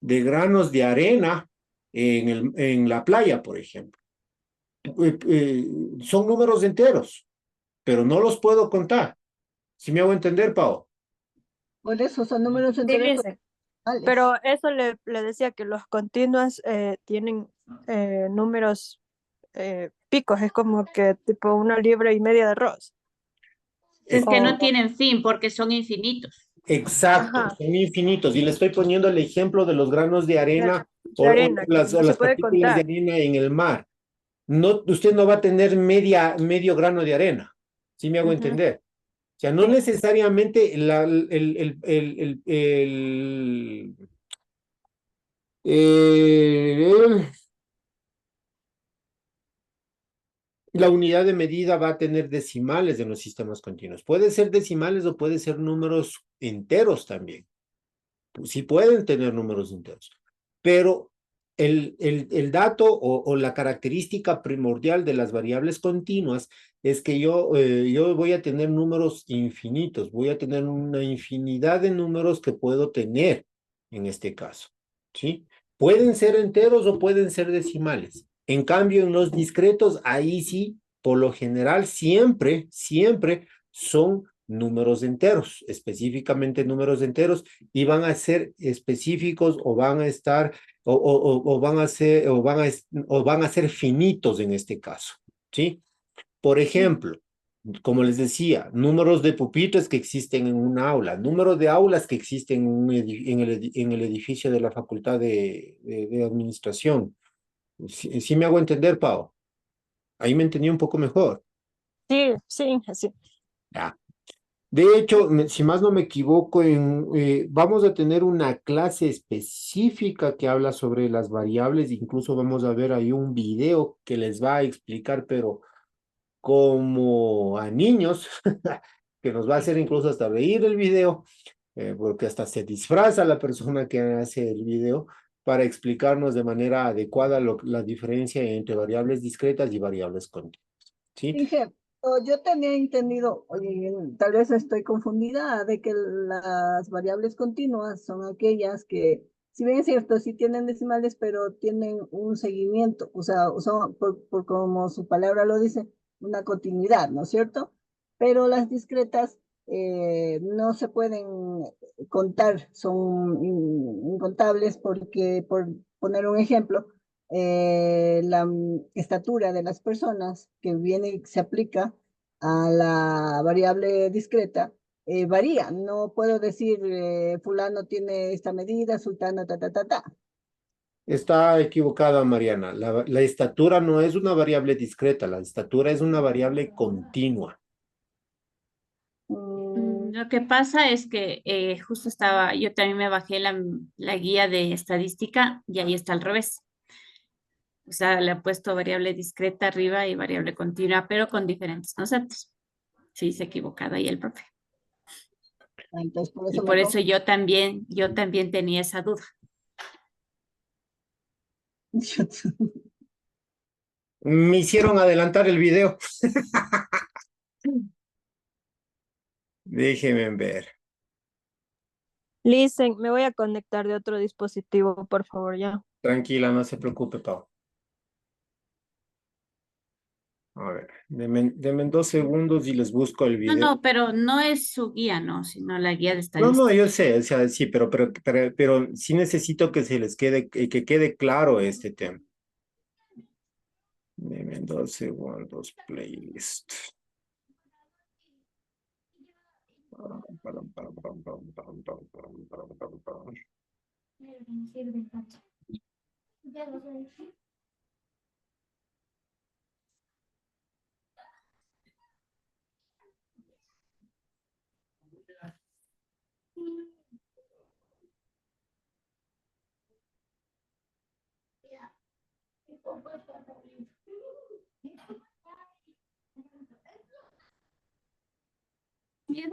granos de arena en la playa, por ejemplo. Son números enteros, pero no los puedo contar. ¿Sí me hago entender, Pau? Por eso son números Sí, enteros dice. totales. Pero eso le decía que los continuos tienen números picos, es como que tipo 1,5 libras de arroz. Es que no O, tienen fin porque son infinitos. Exacto, ajá, son infinitos. Y le estoy poniendo el ejemplo de los granos de de, arena de arena, que o no se las puede partículas de contar. arena en el mar. No, usted no va a tener medio grano de arena. ¿Sí me hago Ujú, entender? O sea, no sí. necesariamente eh, la unidad de medida va a tener decimales en los sistemas continuos. Puede ser decimales o puede ser números enteros también. sí pueden tener números enteros, pero el dato o la característica primordial de las variables continuas es que yo voy a tener números infinitos, voy a tener una infinidad de números que puedo tener en este caso, ¿sí? Pueden ser enteros o pueden ser decimales. En cambio, en los discretos, ahí sí, por lo general, siempre son números enteros, específicamente números enteros, y van a ser específicos o van a estar, o van a ser, o van a ser finitos en este caso, ¿sí? Por ejemplo, como les decía, números de pupitres que existen en un aula, números de aulas que existen en el edificio de la Facultad de Administración. ¿Sí me hago entender, Pau? Ahí me entendí un poco mejor. Sí, sí, sí. Ya. De hecho, si más no me equivoco, vamos a tener una clase específica que habla sobre las variables, incluso vamos a ver ahí un video que les va a explicar, pero como a niños, que nos va a hacer incluso hasta reír el video, porque hasta se disfraza la persona que hace el video para explicarnos de manera adecuada la diferencia entre variables discretas y variables continuas, ¿sí? Inge, yo tenía entendido, oye, tal vez estoy confundida, de que las variables continuas son aquellas que, si bien es cierto, sí tienen decimales, pero tienen un seguimiento, o sea, son, por como su palabra lo dice, una continuidad, ¿no es cierto? Pero las discretas no se pueden contar, son incontables porque, por poner un ejemplo, la estatura de las personas que viene y se aplica a la variable discreta varía. No puedo decir fulano tiene esta medida, sultano, ta, ta, ta, ta. Está equivocada, Mariana. La estatura no es una variable discreta, la estatura es una variable continua. Lo que pasa es que justo yo también me bajé la guía de estadística y ahí está al revés. O sea, le he puesto variable discreta arriba y variable continua, pero con diferentes conceptos. Sí, se ha equivocado ahí el profe. Entonces, por Y eso por eso yo también tenía esa duda. Me hicieron adelantar el video. Déjenme ver. Listen, me voy a conectar de otro dispositivo, por favor, ya. Tranquila, no se preocupe, Pau. A ver, denme 2 segundos y les busco el video. No, pero no es su guía, no, sino la guía de No, estadística. yo sé, o sea, sí, pero sí necesito que se les quede, que quede claro este tema. Denme 2 segundos, playlist.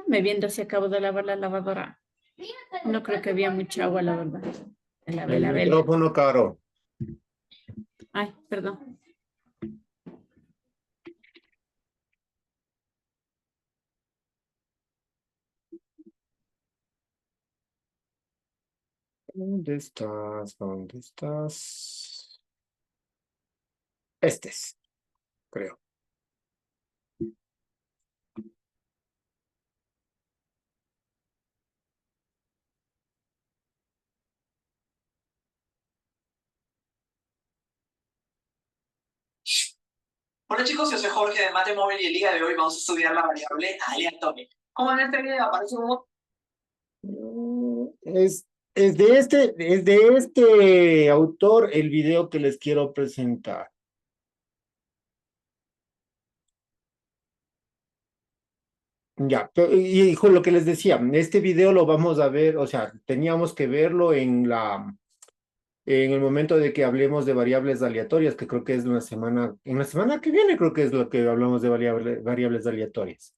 Me viendo si acabo de lavar la lavadora. No creo que había mucha agua, la verdad. El micrófono, Caro. Ay, perdón. ¿Dónde estás? ¿Dónde estás? Este es, creo. Hola chicos, yo soy Jorge de Mate Móvil y el día de hoy vamos a estudiar la variable aleatoria. Como en este video aparece como... Es de este autor el video que les quiero presentar. Ya, y con lo que les decía, este video lo vamos a ver, o sea, teníamos que verlo en el momento de que hablemos de variables aleatorias, que creo que es en la semana que viene creo que es lo que hablamos de variables aleatorias.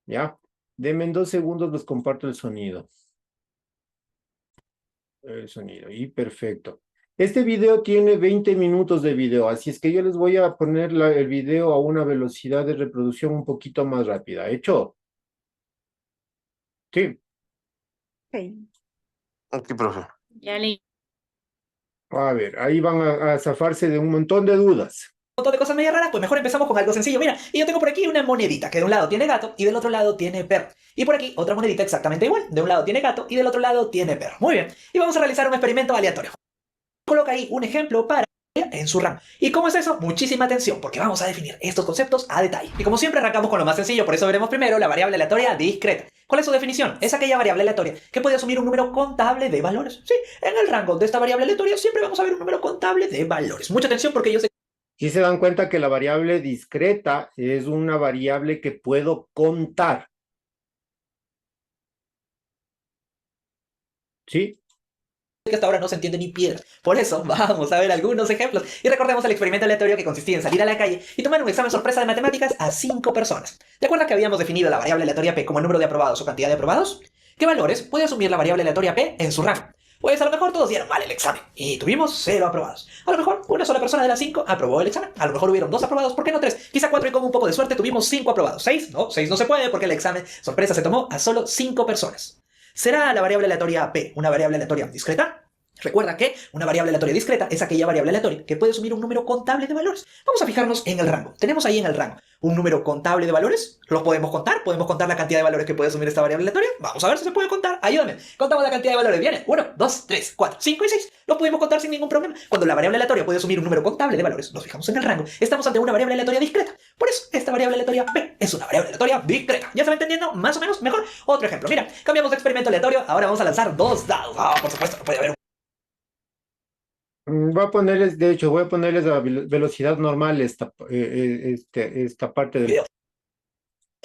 ¿Ya? Denme en 2 segundos, les comparto el sonido. el sonido. Y perfecto. Este video tiene 20 minutos de video, así es que yo les voy a poner el video a una velocidad de reproducción un poquito más rápida. ¿Hecho? Sí. Ok. Aquí, profe. Ya le A ver, ahí van a zafarse de un montón de dudas. montón de cosas medio raras, pues mejor empezamos con algo sencillo. Mira, y yo tengo por aquí una monedita que de un lado tiene gato y del otro lado tiene perro. Y por aquí otra monedita exactamente igual. De un lado tiene gato y del otro lado tiene perro. Muy bien. Y vamos a realizar un experimento aleatorio. Coloca ahí un ejemplo para en su RAM. ¿Y cómo es eso? Muchísima atención, porque vamos a definir estos conceptos a detalle. Y como siempre arrancamos con lo más sencillo, por eso veremos primero la variable aleatoria discreta. ¿Cuál es su definición? Es aquella variable aleatoria que puede asumir un número contable de valores. Sí, en el rango de esta variable aleatoria siempre vamos a ver un número contable de valores. Mucha atención porque yo sé... Si se dan cuenta que la variable discreta es una variable que puedo contar. ¿Sí? que hasta ahora no se entiende ni piedra. Por eso, vamos a ver algunos ejemplos. Y recordemos el experimento aleatorio que consistía en salir a la calle y tomar un examen sorpresa de matemáticas a 5 personas. ¿Te acuerdas que habíamos definido la variable aleatoria P como el número de aprobados o cantidad de aprobados? ¿Qué valores puede asumir la variable aleatoria P en su rango? Pues a lo mejor todos dieron mal el examen y tuvimos 0 aprobados. A lo mejor una sola persona de las 5 aprobó el examen. A lo mejor hubieron 2 aprobados, ¿por qué no 3? Quizá 4 y con un poco de suerte tuvimos 5 aprobados. 6 no se puede porque el examen sorpresa se tomó a solo 5 personas. ¿Será la variable aleatoria P una variable aleatoria discreta? Recuerda que una variable aleatoria discreta es aquella variable aleatoria que puede asumir un número contable de valores. Vamos a fijarnos en el rango. Tenemos ahí en el rango un número contable de valores. ¿Los podemos contar? ¿Podemos contar la cantidad de valores que puede asumir esta variable aleatoria? Vamos a ver si se puede contar. Ayúdame. Contamos la cantidad de valores. Viene 1, 2, 3, 4, 5 y 6. Los podemos contar sin ningún problema. Cuando la variable aleatoria puede asumir un número contable de valores, nos fijamos en el rango. Estamos ante una variable aleatoria discreta. Por eso, esta variable aleatoria P es una variable aleatoria discreta. ¿Ya se va entendiendo? Más o menos mejor. Otro ejemplo. Mira, cambiamos de experimento aleatorio. Ahora vamos a lanzar 2 dados. Por supuesto, no puede haber Voy a ponerles, de hecho, voy a ponerles a velocidad normal esta parte del...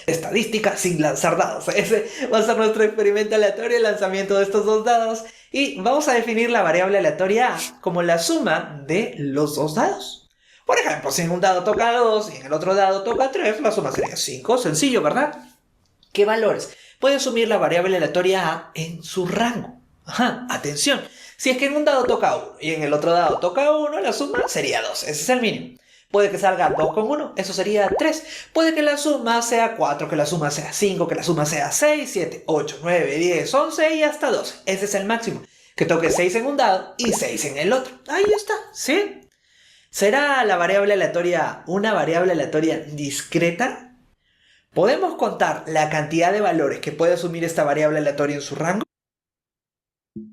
estadística sin lanzar dados. Ese va a ser nuestro experimento aleatorio, el lanzamiento de estos 2 dados. Y vamos a definir la variable aleatoria A como la suma de los 2 dados. Por ejemplo, si en un dado toca 2 y en el otro dado toca 3, la suma sería 5. Sencillo, ¿verdad? ¿Qué valores puede asumir la variable aleatoria A en su rango? Ajá, atención. Si es que en un dado toca 1 y en el otro dado toca 1, la suma sería 2. Ese es el mínimo. Puede que salga 2 con 1, eso sería 3. Puede que la suma sea 4, que la suma sea 5, que la suma sea 6, 7, 8, 9, 10, 11 y hasta 12. Ese es el máximo. Que toque 6 en un dado y 6 en el otro. Ahí está, ¿sí? ¿Será la variable aleatoria una variable aleatoria discreta? ¿Podemos contar la cantidad de valores que puede asumir esta variable aleatoria en su rango?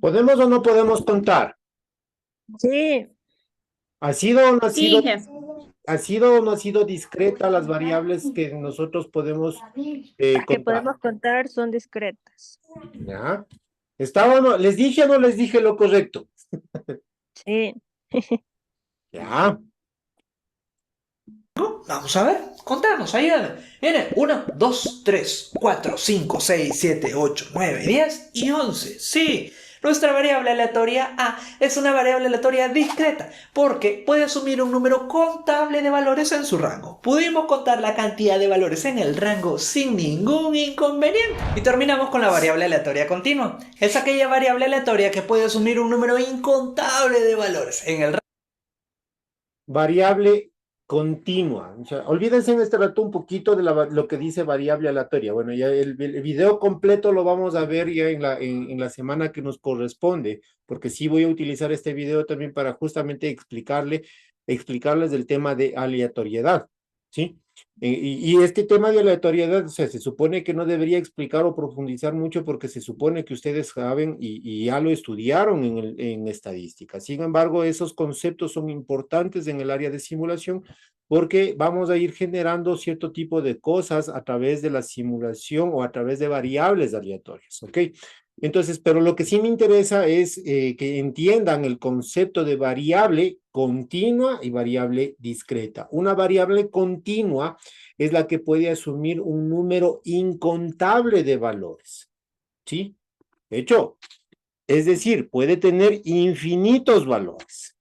¿Podemos o no podemos contar? Sí. ¿Ha sido o no ha sido, Sí, jefe. ha sido o no ha sido discreta las variables que nosotros podemos Que contar? podemos contar son discretas. ¿Ya? ¿Estaba o no? ¿Les dije o no les dije lo correcto? Sí. Ya. Vamos a ver, contamos, ayúdame. Viene 1, 2, 3, 4, 5, 6, 7, 8, 9, 10 y 11. Sí, nuestra variable aleatoria A es una variable aleatoria discreta porque puede asumir un número contable de valores en su rango. Pudimos contar la cantidad de valores en el rango sin ningún inconveniente. Y terminamos con la variable aleatoria continua. Es aquella variable aleatoria que puede asumir un número incontable de valores en el rango. Variable continua. O sea, olvídense en este rato un poquito de lo que dice variable aleatoria. Bueno, ya el video completo lo vamos a ver ya en la semana que nos corresponde, porque sí voy a utilizar este video también para justamente explicarles el tema de aleatoriedad, ¿sí? Y este tema de aleatoriedad, o sea, se supone que no debería explicar o profundizar mucho porque se supone que ustedes saben y ya lo estudiaron en estadística. Sin embargo, esos conceptos son importantes en el área de simulación porque vamos a ir generando cierto tipo de cosas a través de la simulación o a través de variables aleatorias, ¿ok? Entonces, pero lo que sí me interesa es que entiendan el concepto de variable continua y variable discreta. Una variable continua es la que puede asumir un número incontable de valores, ¿sí? De hecho, es decir, puede tener infinitos valores.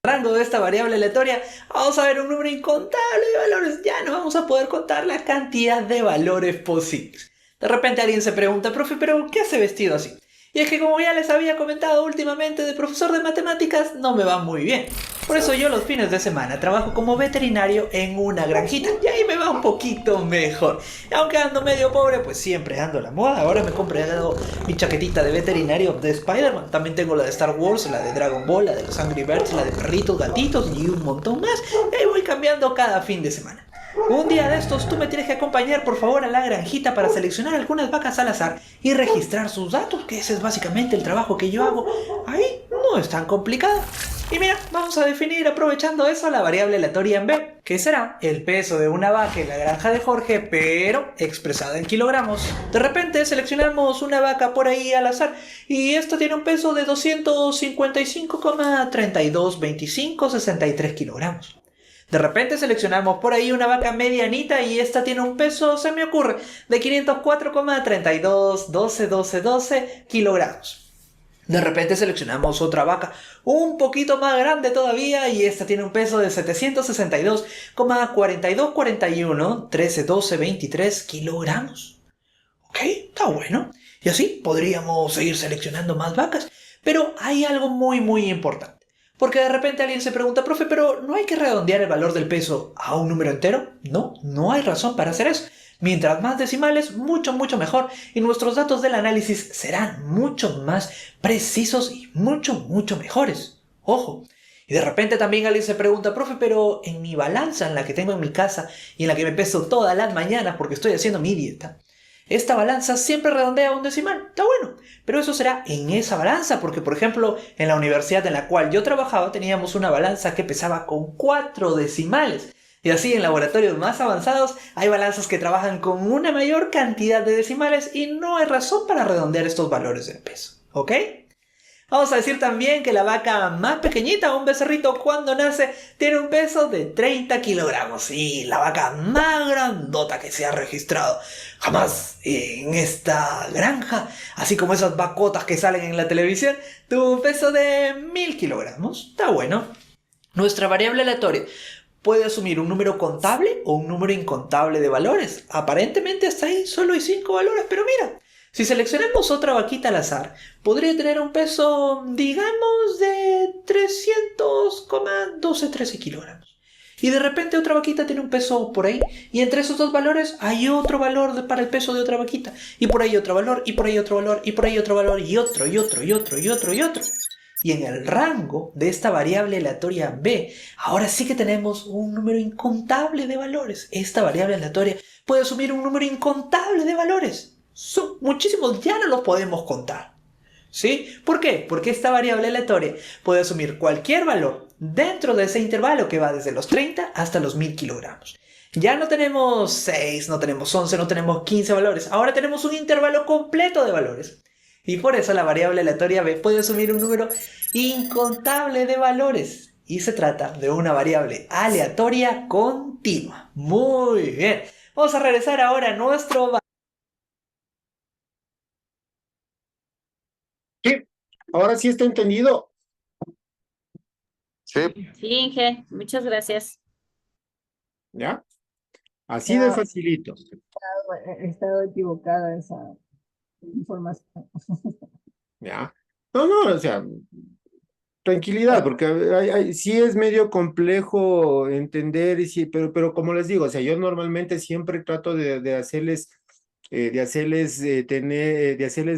Rango de esta variable aleatoria, vamos a ver un número incontable de valores. Ya no vamos a poder contar la cantidad de valores posibles. De repente alguien se pregunta, profe, ¿pero qué hace vestido así? Y es que como ya les había comentado últimamente, de profesor de matemáticas no me va muy bien. Por eso yo los fines de semana trabajo como veterinario en una granjita. Y ahí me va un poquito mejor. Aunque ando medio pobre, pues siempre ando a la moda. Ahora me he comprado mi chaquetita de veterinario de Spider-Man. También tengo la de Star Wars, la de Dragon Ball, la de los Angry Birds, la de perritos, gatitos y un montón más. Y ahí voy cambiando cada fin de semana. Un día de estos tú me tienes que acompañar por favor a la granjita para seleccionar algunas vacas al azar y registrar sus datos, que ese es básicamente el trabajo que yo hago. Ahí no es tan complicado. Y mira, vamos a definir aprovechando eso la variable aleatoria en B, que será el peso de una vaca en la granja de Jorge, pero expresada en kilogramos. De repente seleccionamos una vaca por ahí al azar y esta tiene un peso de 255,322563 kilogramos. De repente seleccionamos por ahí una vaca medianita y esta tiene un peso, se me ocurre, de 504,321212 kilogramos. De repente seleccionamos otra vaca un poquito más grande todavía y esta tiene un peso de 762,4241131223 kilogramos. Ok, está bueno. Y así podríamos seguir seleccionando más vacas. Pero hay algo muy importante. Porque de repente alguien se pregunta, profe, pero ¿no hay que redondear el valor del peso a un número entero? No, no hay razón para hacer eso. Mientras más decimales, mucho mejor. Y nuestros datos del análisis serán mucho más precisos y mucho mejores. Ojo. Y de repente también alguien se pregunta, profe, pero en mi balanza, en la que tengo en mi casa y en la que me peso todas las mañanas porque estoy haciendo mi dieta, esta balanza siempre redondea a un decimal. Está bueno, pero eso será en esa balanza, porque por ejemplo, en la universidad en la cual yo trabajaba teníamos una balanza que pesaba con 4 decimales. Y así en laboratorios más avanzados hay balanzas que trabajan con una mayor cantidad de decimales y no hay razón para redondear estos valores del peso. ¿Ok? Vamos a decir también que la vaca más pequeñita, un becerrito, cuando nace, tiene un peso de 30 kilogramos. Y la vaca más grandota que se ha registrado jamás en esta granja, así como esas vacotas que salen en la televisión, tuvo un peso de 1000 kilogramos. Está bueno. Nuestra variable aleatoria puede asumir un número contable o un número incontable de valores. Aparentemente hasta ahí solo hay 5 valores, pero mira. Si seleccionamos otra vaquita al azar, podría tener un peso, digamos, de 300,1213 kilogramos. Y de repente otra vaquita tiene un peso por ahí, y entre esos dos valores hay otro valor para el peso de otra vaquita, y por ahí otro valor, y por ahí otro valor, y por ahí otro valor, y otro. Y en el rango de esta variable aleatoria B, ahora sí que tenemos un número incontable de valores. Esta variable aleatoria puede asumir un número incontable de valores. Son muchísimos, ya no los podemos contar. ¿Sí? ¿Por qué? Porque esta variable aleatoria puede asumir cualquier valor dentro de ese intervalo que va desde los 30 hasta los 1000 kilogramos. Ya no tenemos 6, no tenemos 11, no tenemos 15 valores. Ahora tenemos un intervalo completo de valores. Y por eso la variable aleatoria B puede asumir un número incontable de valores. Y se trata de una variable aleatoria continua. Muy bien. Vamos a regresar ahora a nuestro... Sí, ahora sí está entendido. Sí. Sí, Inge, muchas gracias. ¿Ya? Así de Ya, facilito. he estado equivocada esa información. ¿Ya? No, o sea, tranquilidad, porque sí es medio complejo entender, y sí, pero como les digo, o sea, yo normalmente siempre trato de hacerles de hacerles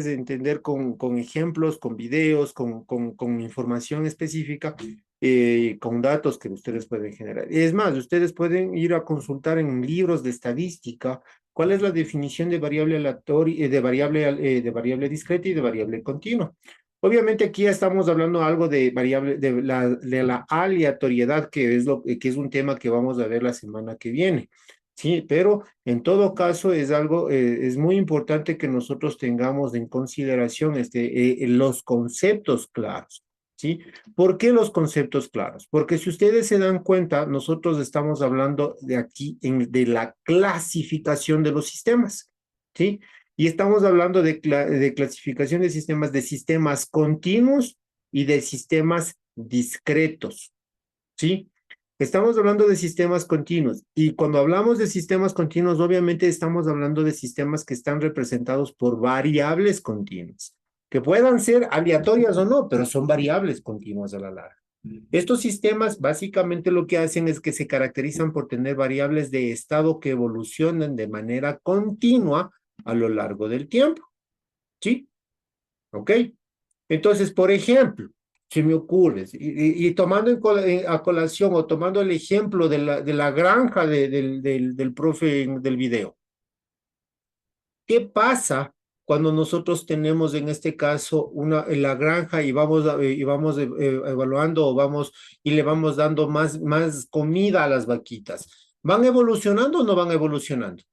entender con ejemplos, con videos, con información específica, con datos que ustedes pueden generar. Es más, ustedes pueden ir a consultar en libros de estadística cuál es la definición de variable aleatoria, de variable discreta y de variable continua. Obviamente aquí ya estamos hablando algo de variable, de la aleatoriedad, que es un tema que vamos a ver la semana que viene. Sí, pero en todo caso es algo, es muy importante que nosotros tengamos en consideración los conceptos claros, ¿sí? ¿Por qué los conceptos claros? Porque si ustedes se dan cuenta, nosotros estamos hablando de aquí de la clasificación de los sistemas, ¿sí? Y estamos hablando de clasificación de sistemas continuos y de sistemas discretos, ¿sí? Estamos hablando de sistemas continuos y cuando hablamos de sistemas continuos, obviamente estamos hablando de sistemas que están representados por variables continuas, que puedan ser aleatorias o no, pero son variables continuas a la larga. Estos sistemas básicamente lo que hacen es que se caracterizan por tener variables de estado que evolucionan de manera continua a lo largo del tiempo. ¿Sí? ¿Ok? Entonces, por ejemplo, se me ocurre, y tomando a colación o tomando el ejemplo de la granja del profe del video, ¿qué pasa cuando nosotros tenemos en este caso en la granja y vamos evaluando y le vamos dando más comida a las vaquitas? ¿Van evolucionando o no van evolucionando?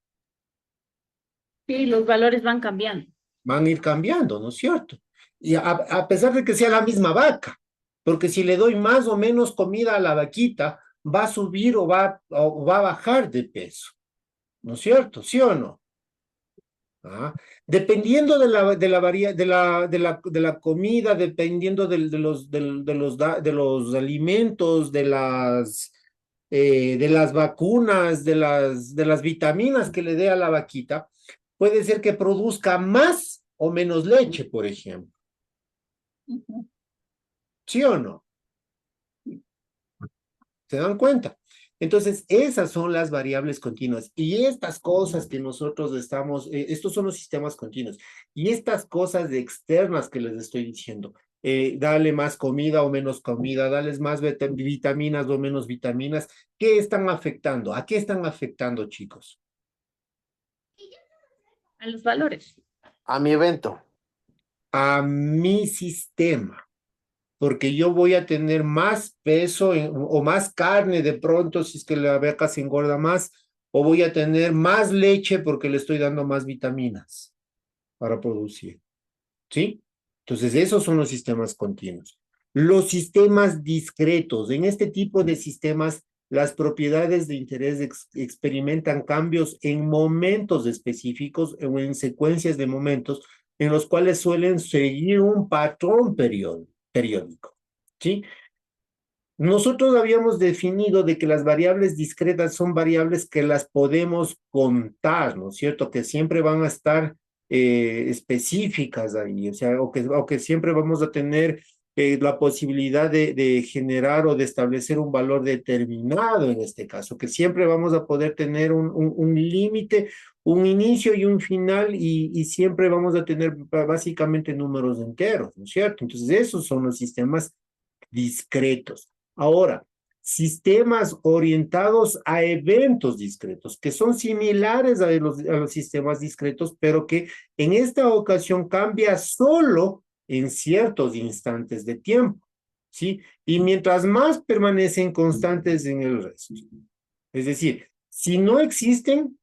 Sí, los valores van cambiando. Van a ir cambiando, ¿no es cierto? Y a pesar de que sea la misma vaca, porque si le doy más o menos comida a la vaquita, va a subir o va a bajar de peso, ¿no es cierto? ¿Sí o no? ¿Ah? Dependiendo de la comida, dependiendo de los alimentos, de las vacunas, de las vitaminas que le dé a la vaquita, puede ser que produzca más o menos leche, por ejemplo. ¿Sí o no? ¿Se dan cuenta? Entonces, esas son las variables continuas. Y estas cosas que nosotros estos son los sistemas continuos. Y estas cosas externas que les estoy diciendo, dale más comida o menos comida, dales más vitaminas o menos vitaminas, ¿qué están afectando? ¿A qué están afectando, chicos? A los valores. A mi evento. A mi sistema. Porque yo voy a tener más peso o más carne de pronto si es que la vaca se engorda más, o voy a tener más leche porque le estoy dando más vitaminas para producir. ¿Sí? Entonces, esos son los sistemas continuos. Los sistemas discretos. En este tipo de sistemas, las propiedades de interés experimentan cambios en momentos específicos o en secuencias de momentos en los cuales suelen seguir un patrón periódico. ¿Sí? Nosotros habíamos definido de que las variables discretas son variables que las podemos contar, ¿no es cierto? Que siempre van a estar específicas ahí, o sea, o que siempre vamos a tener la posibilidad de generar o de establecer un valor determinado en este caso, que siempre vamos a poder tener un límite, un inicio y un final, y siempre vamos a tener básicamente números enteros, ¿no es cierto? Entonces, esos son los sistemas discretos. Ahora, sistemas orientados a eventos discretos, que son similares a los sistemas discretos, pero que en esta ocasión cambia solo en ciertos instantes de tiempo, ¿sí? Y mientras más permanecen constantes en el resto. Es decir, si no existen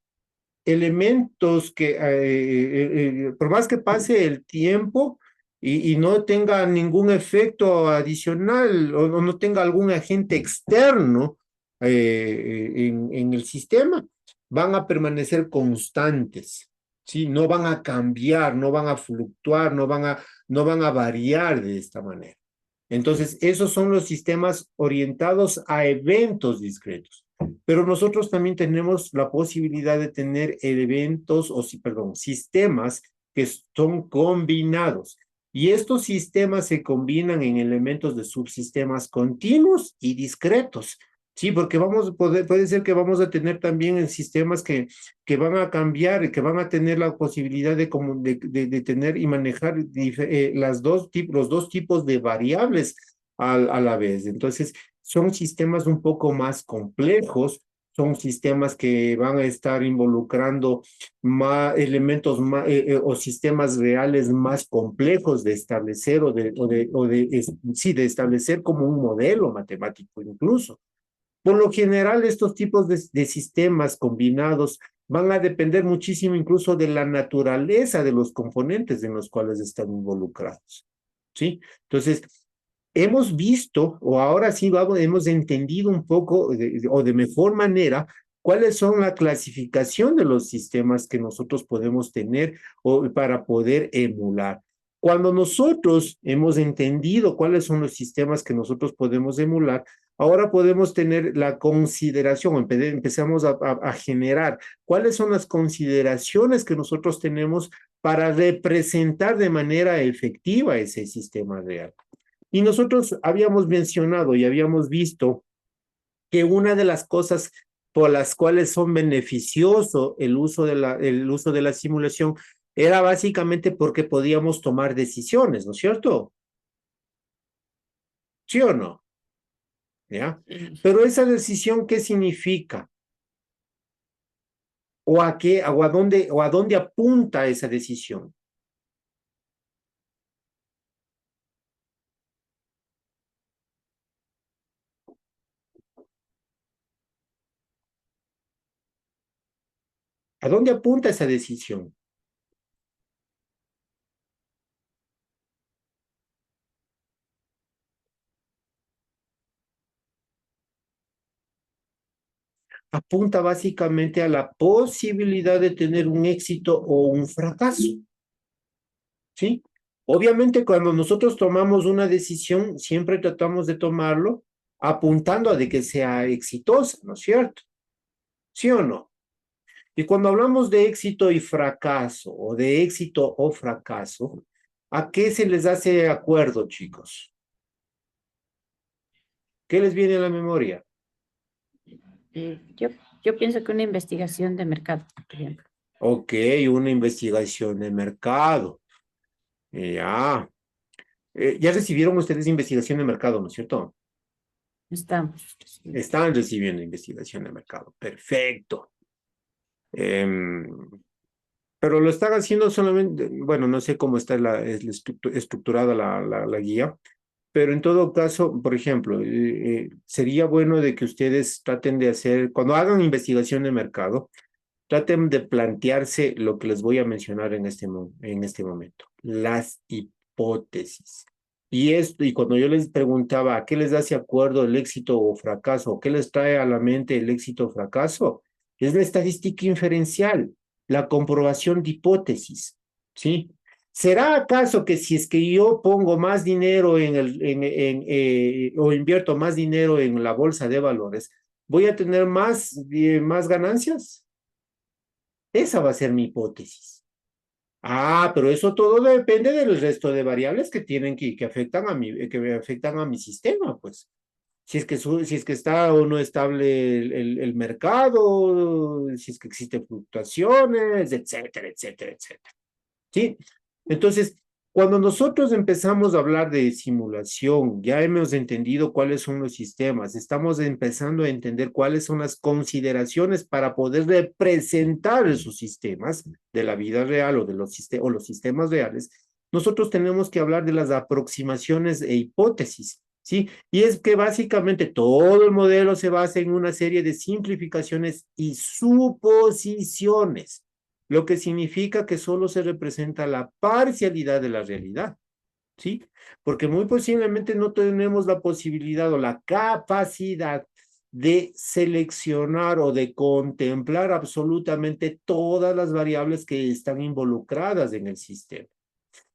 elementos que, por más que pase el tiempo, y no tenga ningún efecto adicional o no tenga algún agente externo en el sistema, van a permanecer constantes, ¿sí? No van a cambiar, no van a fluctuar, no van a variar de esta manera. Entonces, esos son los sistemas orientados a eventos discretos. Pero nosotros también tenemos la posibilidad de tener sistemas que son combinados. Y estos sistemas se combinan en elementos de subsistemas continuos y discretos. Sí, porque puede ser que vamos a tener también en sistemas que van a cambiar y que van a tener la posibilidad de tener y manejar los dos tipos de variables a la vez. Entonces, son sistemas un poco más complejos, son sistemas que van a estar involucrando más elementos o sistemas reales más complejos de establecer de establecer como un modelo matemático incluso. Por lo general, estos tipos de sistemas combinados van a depender muchísimo incluso de la naturaleza de los componentes en los cuales están involucrados. ¿Sí? Entonces, hemos visto, o ahora sí hemos entendido un poco o de mejor manera cuáles son la clasificación de los sistemas que nosotros podemos tener para poder emular. Cuando nosotros hemos entendido cuáles son los sistemas que nosotros podemos emular, Ahora podemos tener la consideración, empezamos a generar cuáles son las consideraciones que nosotros tenemos para representar de manera efectiva ese sistema real. Y nosotros habíamos mencionado y habíamos visto que una de las cosas por las cuales son beneficioso el uso de la simulación era básicamente porque podíamos tomar decisiones, ¿no es cierto? ¿Sí o no? ¿Ya? Pero esa decisión, ¿qué significa? ¿O a qué, o a dónde apunta esa decisión? ¿A dónde apunta esa decisión? Apunta básicamente a la posibilidad de tener un éxito o un fracaso, ¿sí? Obviamente cuando nosotros tomamos una decisión, siempre tratamos de tomarlo apuntando a de que sea exitosa, ¿no es cierto? ¿Sí o no? Y cuando hablamos de éxito y fracaso, o de éxito o fracaso, ¿a qué se les hace acuerdo, chicos? ¿Qué les viene a la memoria? Yo pienso que una investigación de mercado, por ejemplo. Ok, una investigación de mercado. Ya. Ya recibieron ustedes investigación de mercado, ¿no es cierto? Estamos. Están recibiendo investigación de mercado. Perfecto. Pero lo están haciendo solamente, bueno, no sé cómo está estructurada la guía, pero en todo caso, por ejemplo, sería bueno de que ustedes traten de hacer, cuando hagan investigación de mercado, traten de plantearse lo que les voy a mencionar en este momento, las hipótesis. Y cuando yo les preguntaba a qué les hace acuerdo el éxito o fracaso, o qué les trae a la mente el éxito o fracaso, es la estadística inferencial, la comprobación de hipótesis, ¿sí? ¿Será acaso que si es que yo pongo más dinero o invierto más dinero en la bolsa de valores, voy a tener más ganancias? Esa va a ser mi hipótesis. Ah, pero eso todo depende del resto de variables que tienen que afectan a mi sistema, pues. Si es que está o no estable el mercado, si es que existen fluctuaciones, etcétera, etcétera, etcétera. ¿Sí? Entonces, cuando nosotros empezamos a hablar de simulación, ya hemos entendido cuáles son los sistemas, estamos empezando a entender cuáles son las consideraciones para poder representar esos sistemas de la vida real o los sistemas reales. Nosotros tenemos que hablar de las aproximaciones e hipótesis, ¿sí? Y es que básicamente todo el modelo se basa en una serie de simplificaciones y suposiciones, lo que significa que solo se representa la parcialidad de la realidad, ¿sí? Porque muy posiblemente no tenemos la posibilidad o la capacidad de seleccionar o de contemplar absolutamente todas las variables que están involucradas en el sistema.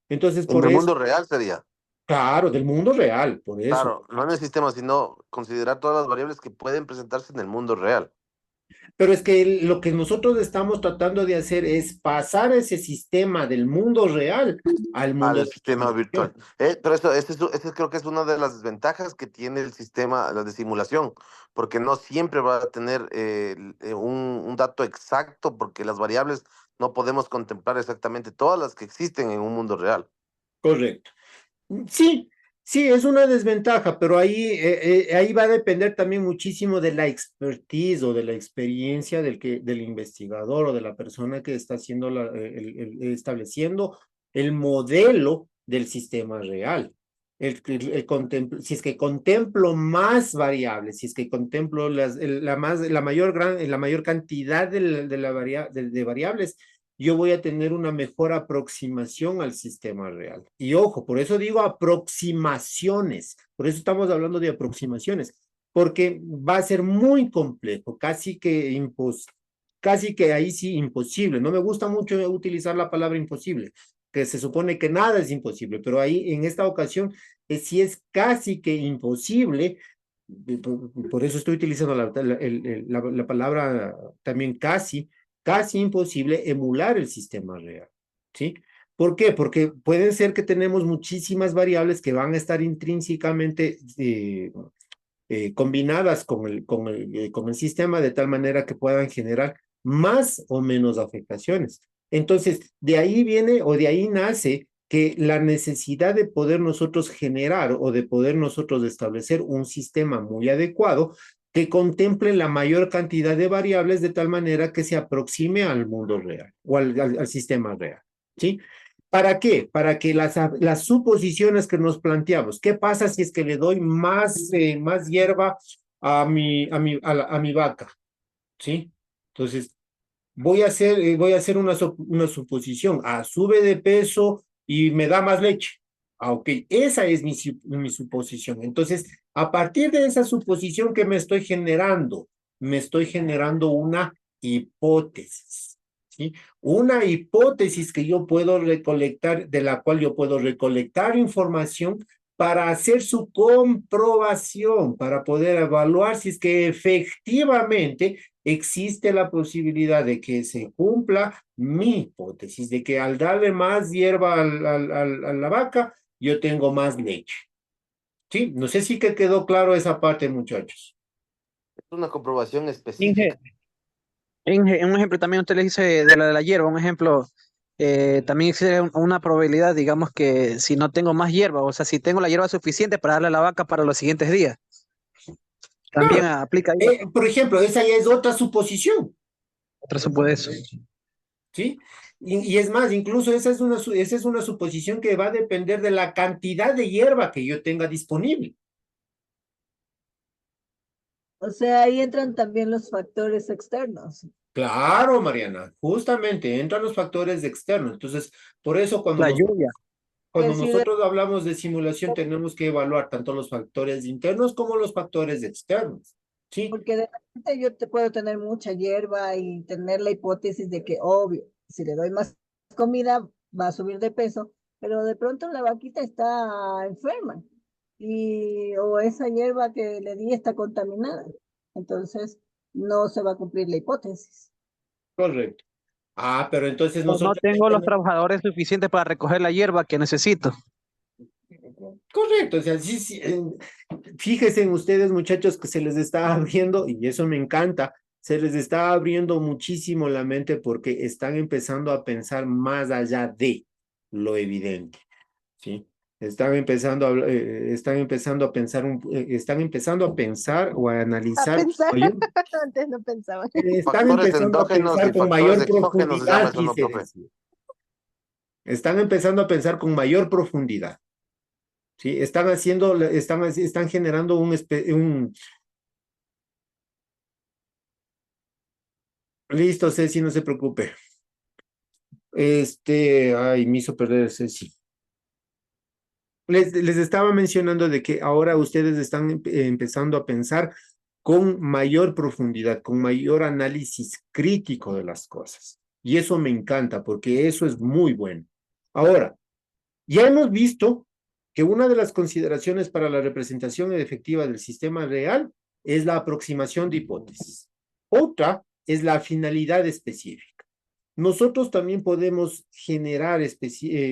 Entonces, En el mundo real sería. Claro, del mundo real, por eso. Claro, no en el sistema, sino considerar todas las variables que pueden presentarse en el mundo real. Pero es que lo que nosotros estamos tratando de hacer es pasar ese sistema del mundo real al mundo al sistema virtual. Pero ese creo que es una de las desventajas que tiene el sistema de simulación, porque no siempre va a tener un dato exacto, porque las variables no podemos contemplar exactamente todas las que existen en un mundo real. Correcto. Sí, sí, es una desventaja, pero ahí va a depender también muchísimo de la expertise o de la experiencia del investigador o de la persona que está haciendo estableciendo el modelo del sistema real. Si es que contemplo más variables, si es que contemplo la mayor cantidad de variables, yo voy a tener una mejor aproximación al sistema real. Y ojo, por eso digo aproximaciones, por eso estamos hablando de aproximaciones, porque va a ser muy complejo, casi que ahí sí imposible. No me gusta mucho utilizar la palabra imposible, que se supone que nada es imposible, pero ahí en esta ocasión sí es casi que imposible Por eso estoy utilizando la palabra también casi imposible emular el sistema real, ¿sí? ¿Por qué? Porque pueden ser que tenemos muchísimas variables que van a estar intrínsecamente combinadas con el sistema de tal manera que puedan generar más o menos afectaciones. Entonces, de ahí viene o de ahí nace que la necesidad de poder nosotros generar o de poder nosotros establecer un sistema muy adecuado que contemple la mayor cantidad de variables de tal manera que se aproxime al mundo real o al sistema real, ¿sí? ¿Para qué? Para que las suposiciones que nos planteamos, ¿qué pasa si es que le doy más hierba a mi vaca? ¿Sí? Entonces, voy a hacer una suposición. Sube de peso y me da más leche. Ok, esa es mi suposición. Entonces, a partir de esa suposición que me estoy generando una hipótesis, ¿sí? Una hipótesis que yo puedo recolectar, de la cual yo puedo recolectar información para hacer su comprobación, para poder evaluar si es que efectivamente existe la posibilidad de que se cumpla mi hipótesis, de que al darle más hierba a la vaca, yo tengo más leche. ¿Sí? No sé si que quedó claro esa parte, muchachos. Es una comprobación específica. En un ejemplo también usted le dice de la hierba, un ejemplo, también existe una probabilidad, digamos que si no tengo más hierba, o sea, si tengo la hierba suficiente para darle a la vaca para los siguientes días, también Claro. aplica ahí. Por ejemplo, esa ya es otra suposición. Otra suposición. ¿Sí? Y es más, incluso esa es una suposición que va a depender de la cantidad de hierba que yo tenga disponible. O sea, ahí entran también los factores externos. Claro, Mariana, justamente entran los factores externos. Entonces, por eso La lluvia. cuando Que si de- nosotros hablamos de simulación tenemos que evaluar tanto los factores internos como los factores externos. ¿Sí? Porque de repente yo te puedo tener mucha hierba y tener la hipótesis de que, obvio, si le doy más comida va a subir de peso, pero de pronto la vaquita está enferma o esa hierba que le di está contaminada. Entonces, no se va a cumplir la hipótesis. Correcto. Pero entonces O no nosotros tengo los tenemos... trabajadores suficientes para recoger la hierba que necesito. Correcto, o sea, sí, fíjense en ustedes, muchachos, que se les está abriendo, y eso me encanta, se les está abriendo muchísimo la mente porque están empezando a pensar más allá de lo evidente, ¿sí? Están empezando a pensar, están empezando a pensar o a A analizar, pensar, mayor- antes no pensaba. están Factores empezando a endógenos pensar y con factores mayor exógenos se llama profundidad, eso, ¿no, quise profe? decir. Están empezando a pensar con mayor profundidad. ¿Sí? Están generando Listo, Ceci, no se preocupe. Me hizo perder Ceci. Les estaba mencionando de que ahora ustedes están empezando a pensar con mayor profundidad, con mayor análisis crítico de las cosas. Y eso me encanta porque eso es muy bueno. Ahora, ya hemos visto que una de las consideraciones para la representación efectiva del sistema real es la aproximación de hipótesis. Otra es la finalidad específica. Nosotros también podemos generar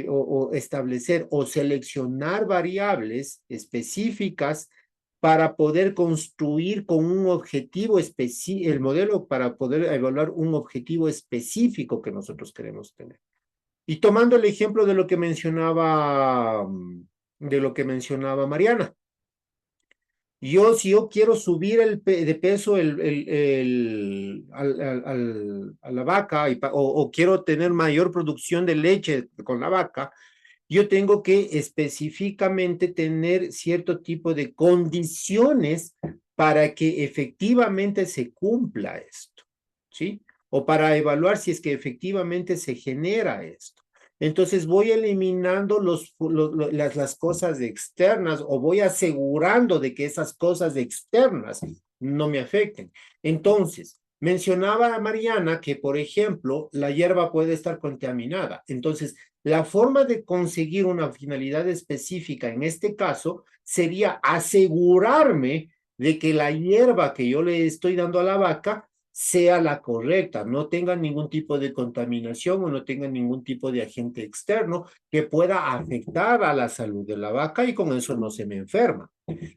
o establecer o seleccionar variables específicas para poder construir con un objetivo específico, el modelo para poder evaluar un objetivo específico que nosotros queremos tener. Y tomando el ejemplo de lo que mencionaba Mariana, si yo quiero subir de peso a la vaca o quiero tener mayor producción de leche con la vaca, yo tengo que específicamente tener cierto tipo de condiciones para que efectivamente se cumpla esto, ¿sí? O para evaluar si es que efectivamente se genera esto. Entonces voy eliminando las cosas externas o voy asegurando de que esas cosas externas no me afecten. Entonces, mencionaba a Mariana que, por ejemplo, la hierba puede estar contaminada. Entonces, la forma de conseguir una finalidad específica en este caso sería asegurarme de que la hierba que yo le estoy dando a la vaca sea la correcta, no tenga ningún tipo de contaminación o no tenga ningún tipo de agente externo que pueda afectar a la salud de la vaca y con eso no se me enferma.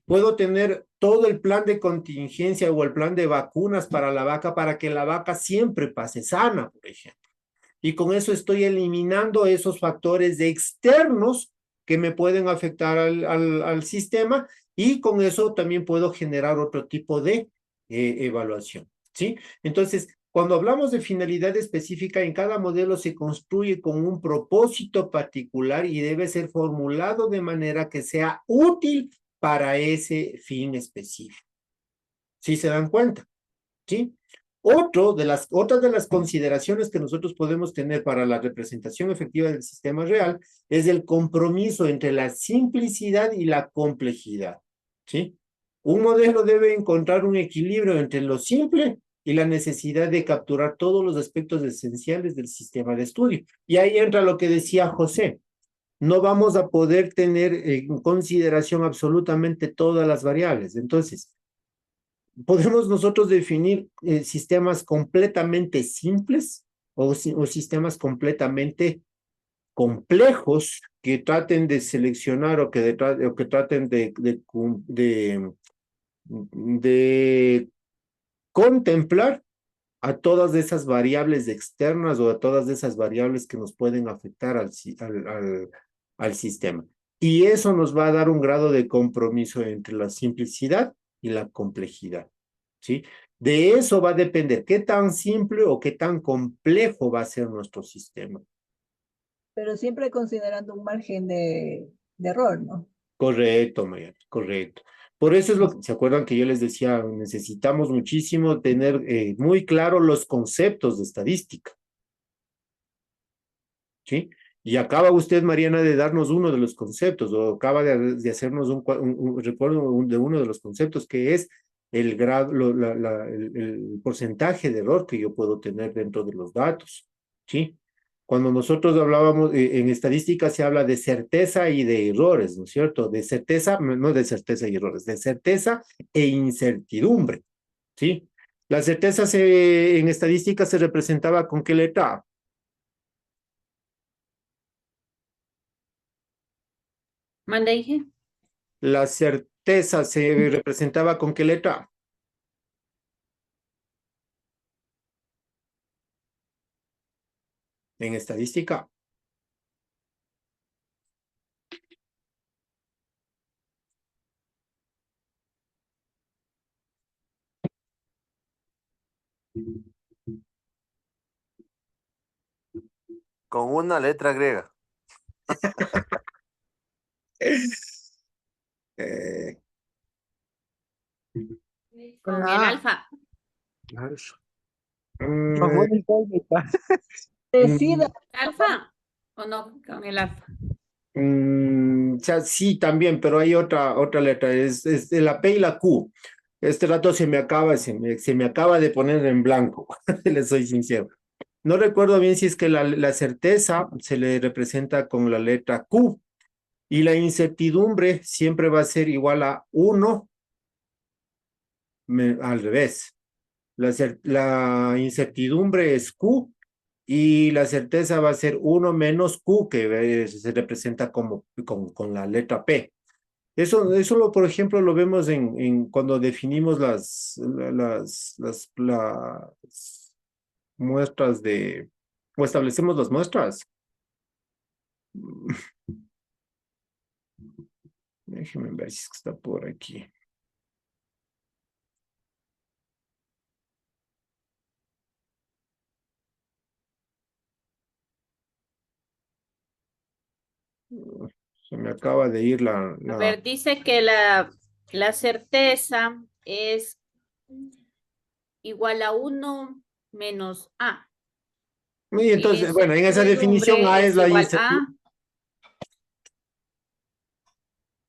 Puedo tener todo el plan de contingencia o el plan de vacunas para la vaca para que la vaca siempre pase sana, por ejemplo. Y con eso estoy eliminando esos factores externos que me pueden afectar al sistema y con eso también puedo generar otro tipo de evaluación, ¿sí? Entonces, cuando hablamos de finalidad específica, en cada modelo se construye con un propósito particular y debe ser formulado de manera que sea útil para ese fin específico. ¿Sí se dan cuenta? ¿Sí? Otra de las consideraciones que nosotros podemos tener para la representación efectiva del sistema real es el compromiso entre la simplicidad y la complejidad, ¿sí? Un modelo debe encontrar un equilibrio entre lo simple y la necesidad de capturar todos los aspectos esenciales del sistema de estudio. Y ahí entra lo que decía José. No vamos a poder tener en consideración absolutamente todas las variables. Entonces, podemos nosotros definir sistemas completamente simples o sistemas completamente complejos que traten de seleccionar o que traten de contemplar a todas esas variables externas o a todas esas variables que nos pueden afectar al sistema. Y eso nos va a dar un grado de compromiso entre la simplicidad y la complejidad, ¿sí? De eso va a depender qué tan simple o qué tan complejo va a ser nuestro sistema. Pero siempre considerando un margen de error, ¿no? Correcto, Mayate, correcto. Por eso es lo que, ¿se acuerdan que yo les decía? Necesitamos muchísimo tener muy claro los conceptos de estadística, ¿sí? Y acaba usted, Mariana, de darnos uno de los conceptos, o acaba de hacernos un recuerdo de uno de los conceptos, que es el grado, el porcentaje de error que yo puedo tener dentro de los datos, ¿sí? Cuando nosotros hablábamos, en estadística se habla de certeza y de errores, ¿no es cierto? De certeza, no de certeza y errores, de certeza e incertidumbre, ¿sí? La certeza en estadística se representaba con qué letra. Manda, dije. La certeza se representaba con qué letra. En estadística. Con una letra griega. Con el alfa. Decida. ¿Alfa o no? Con el alfa. O sea, sí, también, pero hay otra letra, es la P y la Q. Este rato se me acaba de poner en blanco, les soy sincero. No recuerdo bien si es que la certeza se le representa con la letra Q y la incertidumbre siempre va a ser igual a 1 al revés. La incertidumbre es Q y la certeza va a ser 1 menos Q, que se representa con la letra P. Eso por ejemplo, lo vemos cuando definimos las muestras o establecemos las muestras. Déjenme ver si está por aquí. Se me acaba de ir A ver, dice que la certeza es igual a 1 menos A. Y entonces, bueno, en esa definición A es la incertidumbre.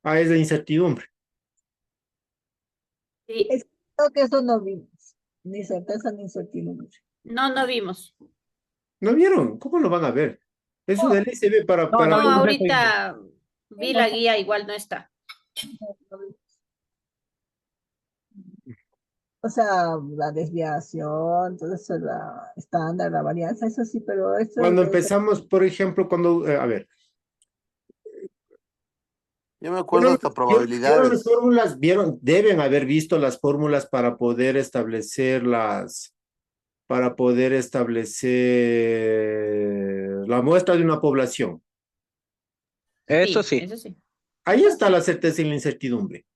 A es la incertidumbre. Sí. Creo que eso no vimos. Ni certeza ni incertidumbre. No vimos. ¿No vieron? ¿Cómo lo van a ver? Eso de ley se ve para... No, ahorita vi la guía, igual no está. O sea, la desviación, todo eso, la estándar, la varianza, eso sí, pero eso Cuando debe ser. empezamos, por ejemplo, cuando, a ver, Yo me acuerdo hasta ¿vieron las probabilidades. fórmulas? Deben haber visto las fórmulas para poder establecer la muestra de una población. Eso Sí, sí. eso sí. Ahí está la certeza y la incertidumbre.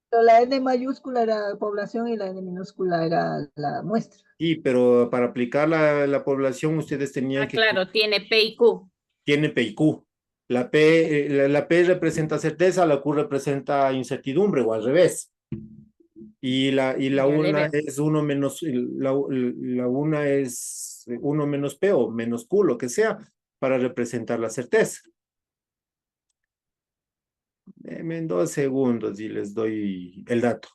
Pero la N mayúscula era población y la N minúscula era la muestra. Sí, pero para aplicar la población, ustedes tenían Ah, que claro, tiene P y Q. tiene P y Q. La P representa certeza, la Q representa incertidumbre, o al revés. Y la Ya le una veo. es uno menos, la una es uno menos P o menos Q, lo que sea, para representar la certeza. Denme en 2 segundos y les doy el dato.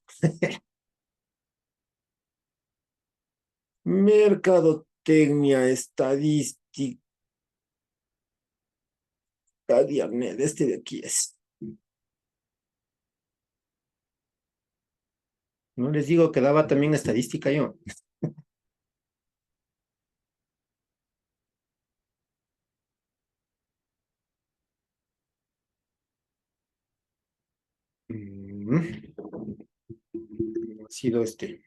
Mercadotecnia, estadística, Dianet, este de aquí es. No les digo que daba también estadística yo. Ha sido este.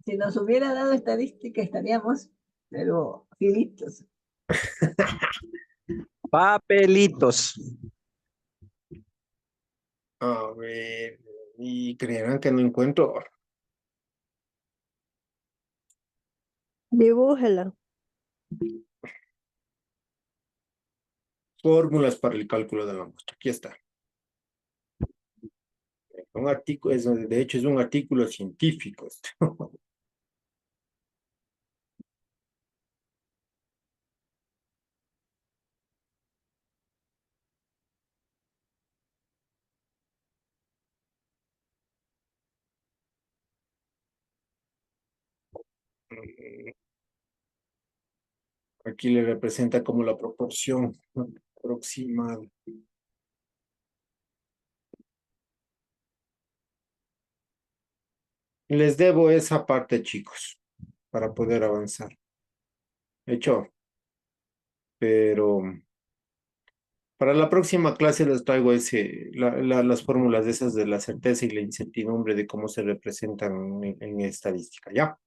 Si nos hubiera dado estadística estaríamos, pero filitos. Papelitos. A ver, y creerán que no encuentro. Dibújela. Fórmulas para el cálculo de la muestra. Aquí está. Un artículo, de hecho es un artículo científico. Aquí le representa como la proporción aproximada. Les debo esa parte, chicos, para poder avanzar. Hecho, pero para la próxima clase les traigo las fórmulas de esas de la certeza y la incertidumbre de cómo se representan en estadística, ¿ya?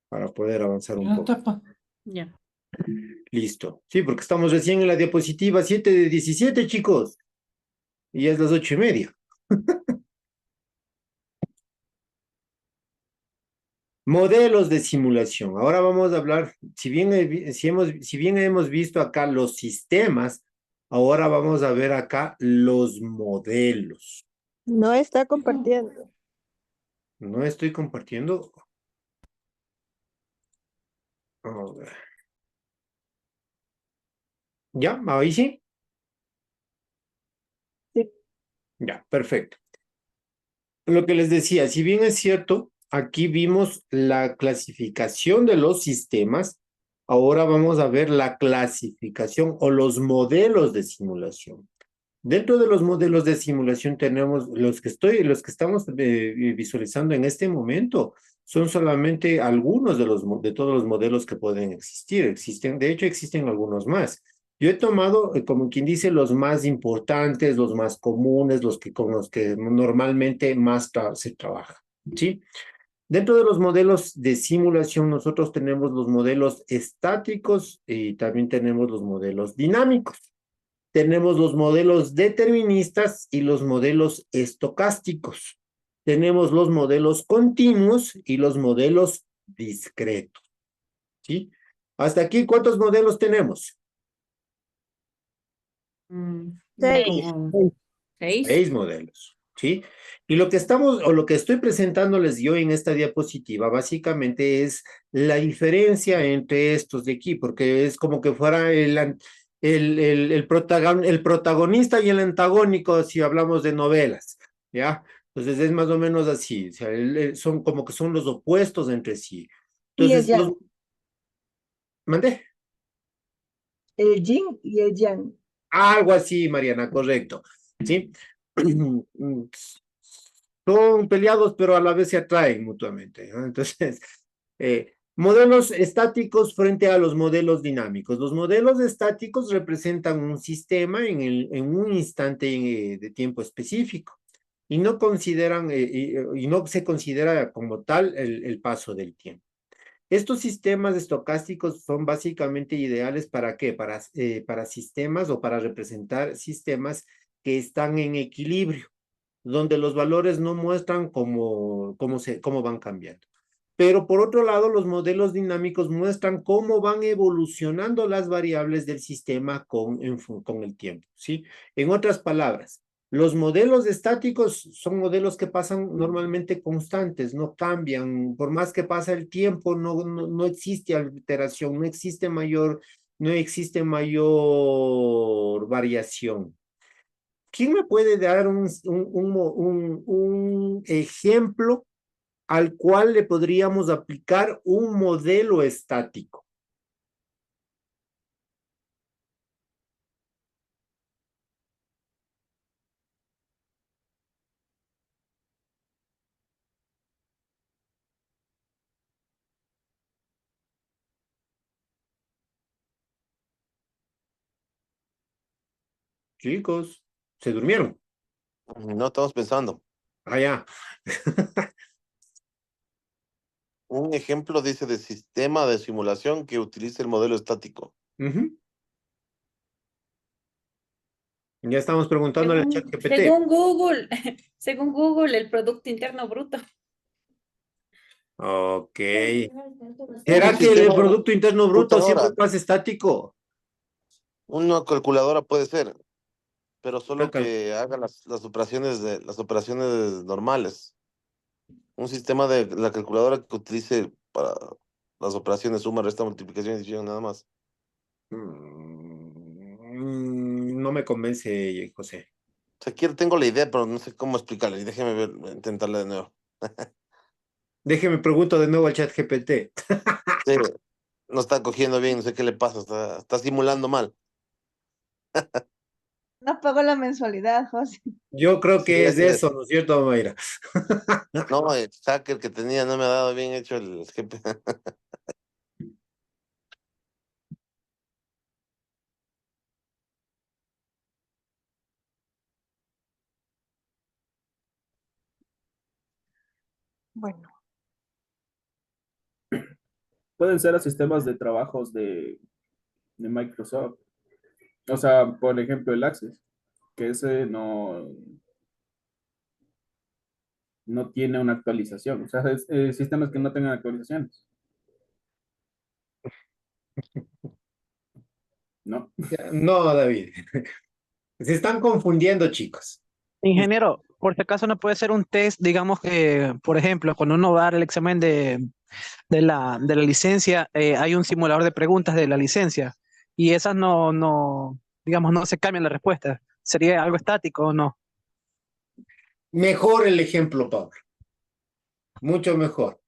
Para poder avanzar un poco. Ya. Listo. Sí, porque estamos recién en la diapositiva 7 de 17, chicos. Y ya es las 8:30. Modelos de simulación. Ahora vamos a hablar, si bien hemos visto acá los sistemas, ahora vamos a ver acá los modelos. No está compartiendo. No estoy compartiendo. A ver. ¿Ya? ¿Ahí sí? Sí. Ya, perfecto. Lo que les decía, si bien es cierto, aquí vimos la clasificación de los sistemas, ahora vamos a ver la clasificación o los modelos de simulación. Dentro de los modelos de simulación tenemos los que estamos visualizando en este momento, son solamente algunos de todos los modelos que pueden existir. De hecho, existen algunos más. Yo he tomado, como quien dice, los más importantes, los más comunes, con los que normalmente más se trabaja, ¿sí? Dentro de los modelos de simulación, nosotros tenemos los modelos estáticos y también tenemos los modelos dinámicos. Tenemos los modelos deterministas y los modelos estocásticos. Tenemos los modelos continuos y los modelos discretos, ¿sí? Hasta aquí, ¿cuántos modelos tenemos? 6. Como 6. 6 modelos, ¿sí? Y lo que estoy presentándoles yo en esta diapositiva, básicamente es la diferencia entre estos de aquí, porque es como que fuera el protagonista y el antagónico si hablamos de novelas, ¿ya? Entonces es más o menos así, o sea, son como que son los opuestos entre sí. Y el Entonces, yang. ¿Mandé? El yin y el yang. Algo así, Mariana, correcto, ¿sí? son peleados, pero a la vez se atraen mutuamente, ¿no? Entonces, modelos estáticos frente a los modelos dinámicos. Los modelos estáticos representan un sistema en un instante de tiempo específico y no consideran, y no se considera como tal el paso del tiempo. Estos sistemas estocásticos son básicamente ideales ¿para qué? Para sistemas o para representar sistemas que están en equilibrio, donde los valores no muestran cómo van cambiando. Pero por otro lado, los modelos dinámicos muestran cómo van evolucionando las variables del sistema con el tiempo, ¿sí? En otras palabras, los modelos estáticos son modelos que pasan normalmente constantes, no cambian. Por más que pasa el tiempo, no existe alteración, no existe mayor variación. ¿Quién me puede dar un ejemplo al cual le podríamos aplicar un modelo estático? Chicos, ¿se durmieron? No estamos pensando. Ah, ya. Un ejemplo dice de sistema de simulación que utilice el modelo estático. Ya estamos preguntándole al ChatGPT. Según Google, el Producto Interno Bruto. Ok. ¿Será que el Producto Interno Bruto siempre pasa estático? Una calculadora puede ser, pero solo que haga las operaciones normales. Un sistema de la calculadora que utilice para las operaciones suma, resta, multiplicación y división, nada más. No me convence, José. O sea, tengo la idea, pero no sé cómo explicarle. Déjeme ver, intentarla de nuevo. Déjeme pregunto de nuevo al ChatGPT. Sí, no está cogiendo bien, no sé qué le pasa, está simulando mal. No pagó la mensualidad, José. Yo creo que es eso, ¿no es cierto, Mayra? No, el hacker que tenía no me ha dado bien hecho el GP. Bueno. Pueden ser los sistemas de trabajos de Microsoft. O sea, por ejemplo, el Access, que ese no tiene una actualización. O sea, sistemas que no tengan actualizaciones. No. No, David. Se están confundiendo, chicos. Ingeniero, por si acaso no puede ser un test, digamos que, por ejemplo, cuando uno va a dar el examen de la licencia, hay un simulador de preguntas de la licencia y esas digamos, no se cambian las respuestas. ¿Sería algo estático o no? Mejor el ejemplo, Pablo. Mucho mejor.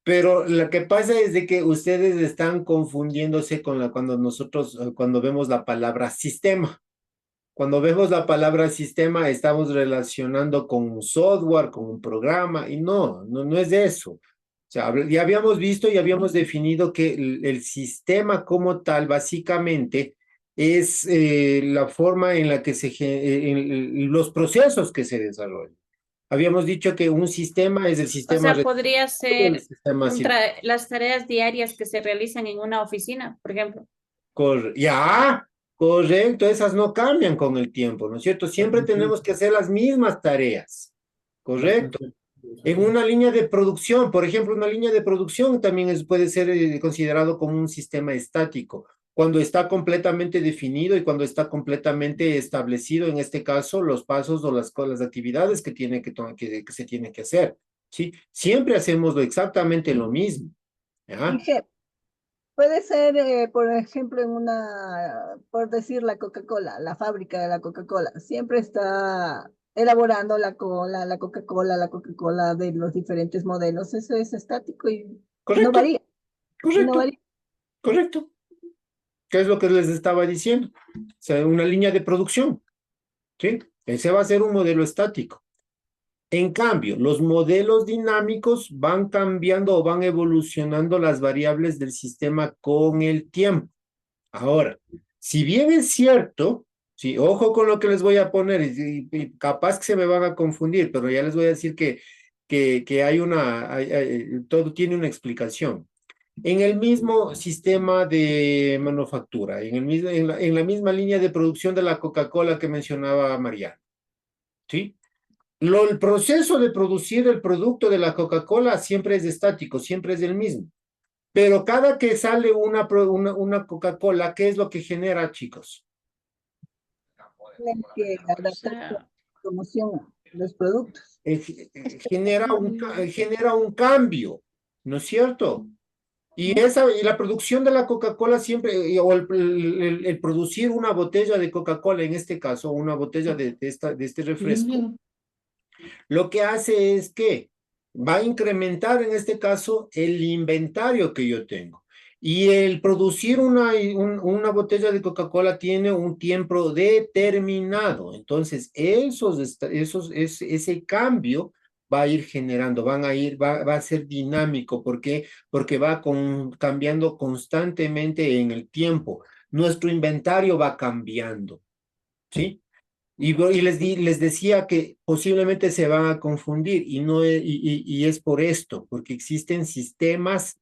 Pero lo que pasa es de que ustedes están confundiéndose cuando vemos la palabra sistema. Cuando vemos la palabra sistema, estamos relacionando con un software, con un programa, y no es eso. O sea, ya habíamos visto y habíamos definido que el sistema como tal, básicamente, es la forma en la que los procesos que se desarrollan. Habíamos dicho que un sistema es el O sistema. sea, podría ser sistema las tareas diarias que se realizan en una oficina, por ejemplo. Correcto, esas no cambian con el tiempo, ¿no es cierto? Siempre tenemos que hacer las mismas tareas, correcto. En una línea de producción, por ejemplo, una línea de producción también puede ser considerado como un sistema estático, cuando está completamente definido y cuando está completamente establecido, en este caso, los pasos o las actividades que se tiene que hacer, ¿sí? Siempre hacemos exactamente lo mismo, ¿ya? Dije, puede ser, por ejemplo, por decir la Coca-Cola, la fábrica de la Coca-Cola, siempre está elaborando la Coca-Cola de los diferentes modelos. Eso es estático y no varía. Correcto. No varía. Correcto. ¿Qué es lo que les estaba diciendo? O sea, una línea de producción, ¿sí? Ese va a ser un modelo estático. En cambio, los modelos dinámicos van cambiando o van evolucionando las variables del sistema con el tiempo. Ahora, si bien es cierto, sí, ojo con lo que les voy a poner, y capaz que se me van a confundir, pero ya les voy a decir que hay todo tiene una explicación. En el mismo sistema de manufactura, en la misma línea de producción de la Coca-Cola que mencionaba Mariana, ¿sí? El proceso de producir el producto de la Coca-Cola siempre es estático, siempre es el mismo. Pero cada que sale una Coca-Cola, ¿qué es lo que genera, chicos? Tienen que adaptar la promoción a los productos. Genera un cambio, ¿no es cierto? Y la producción de la Coca-Cola siempre, o el producir una botella de Coca-Cola, en este caso, una botella de este refresco, lo que hace es que va a incrementar, en este caso, el inventario que yo tengo. Y el producir una botella de Coca-Cola tiene un tiempo determinado. Entonces, ese cambio va a ir generando, va a ser dinámico. ¿Por qué? Porque va cambiando constantemente en el tiempo. Nuestro inventario va cambiando, ¿sí? Y les decía que posiblemente se van a confundir y es por esto, porque existen sistemas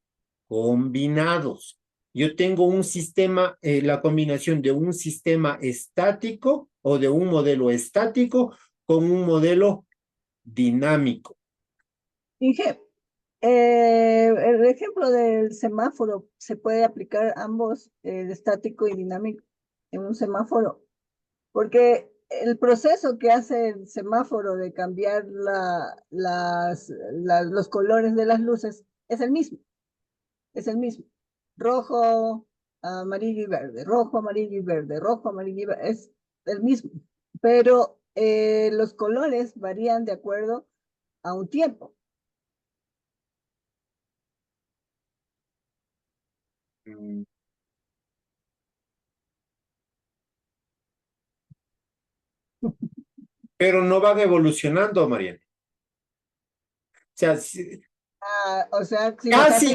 combinados. Yo tengo un sistema, la combinación de un sistema estático o de un modelo estático con un modelo dinámico. Dije, el ejemplo del semáforo, se puede aplicar ambos, estático y dinámico, en un semáforo, porque el proceso que hace el semáforo de cambiar los colores de las luces es el mismo. Rojo, amarillo y verde, rojo, amarillo y verde, rojo, amarillo y verde, es el mismo. Pero los colores varían de acuerdo a un tiempo. Pero no van evolucionando, Mariana. O sea,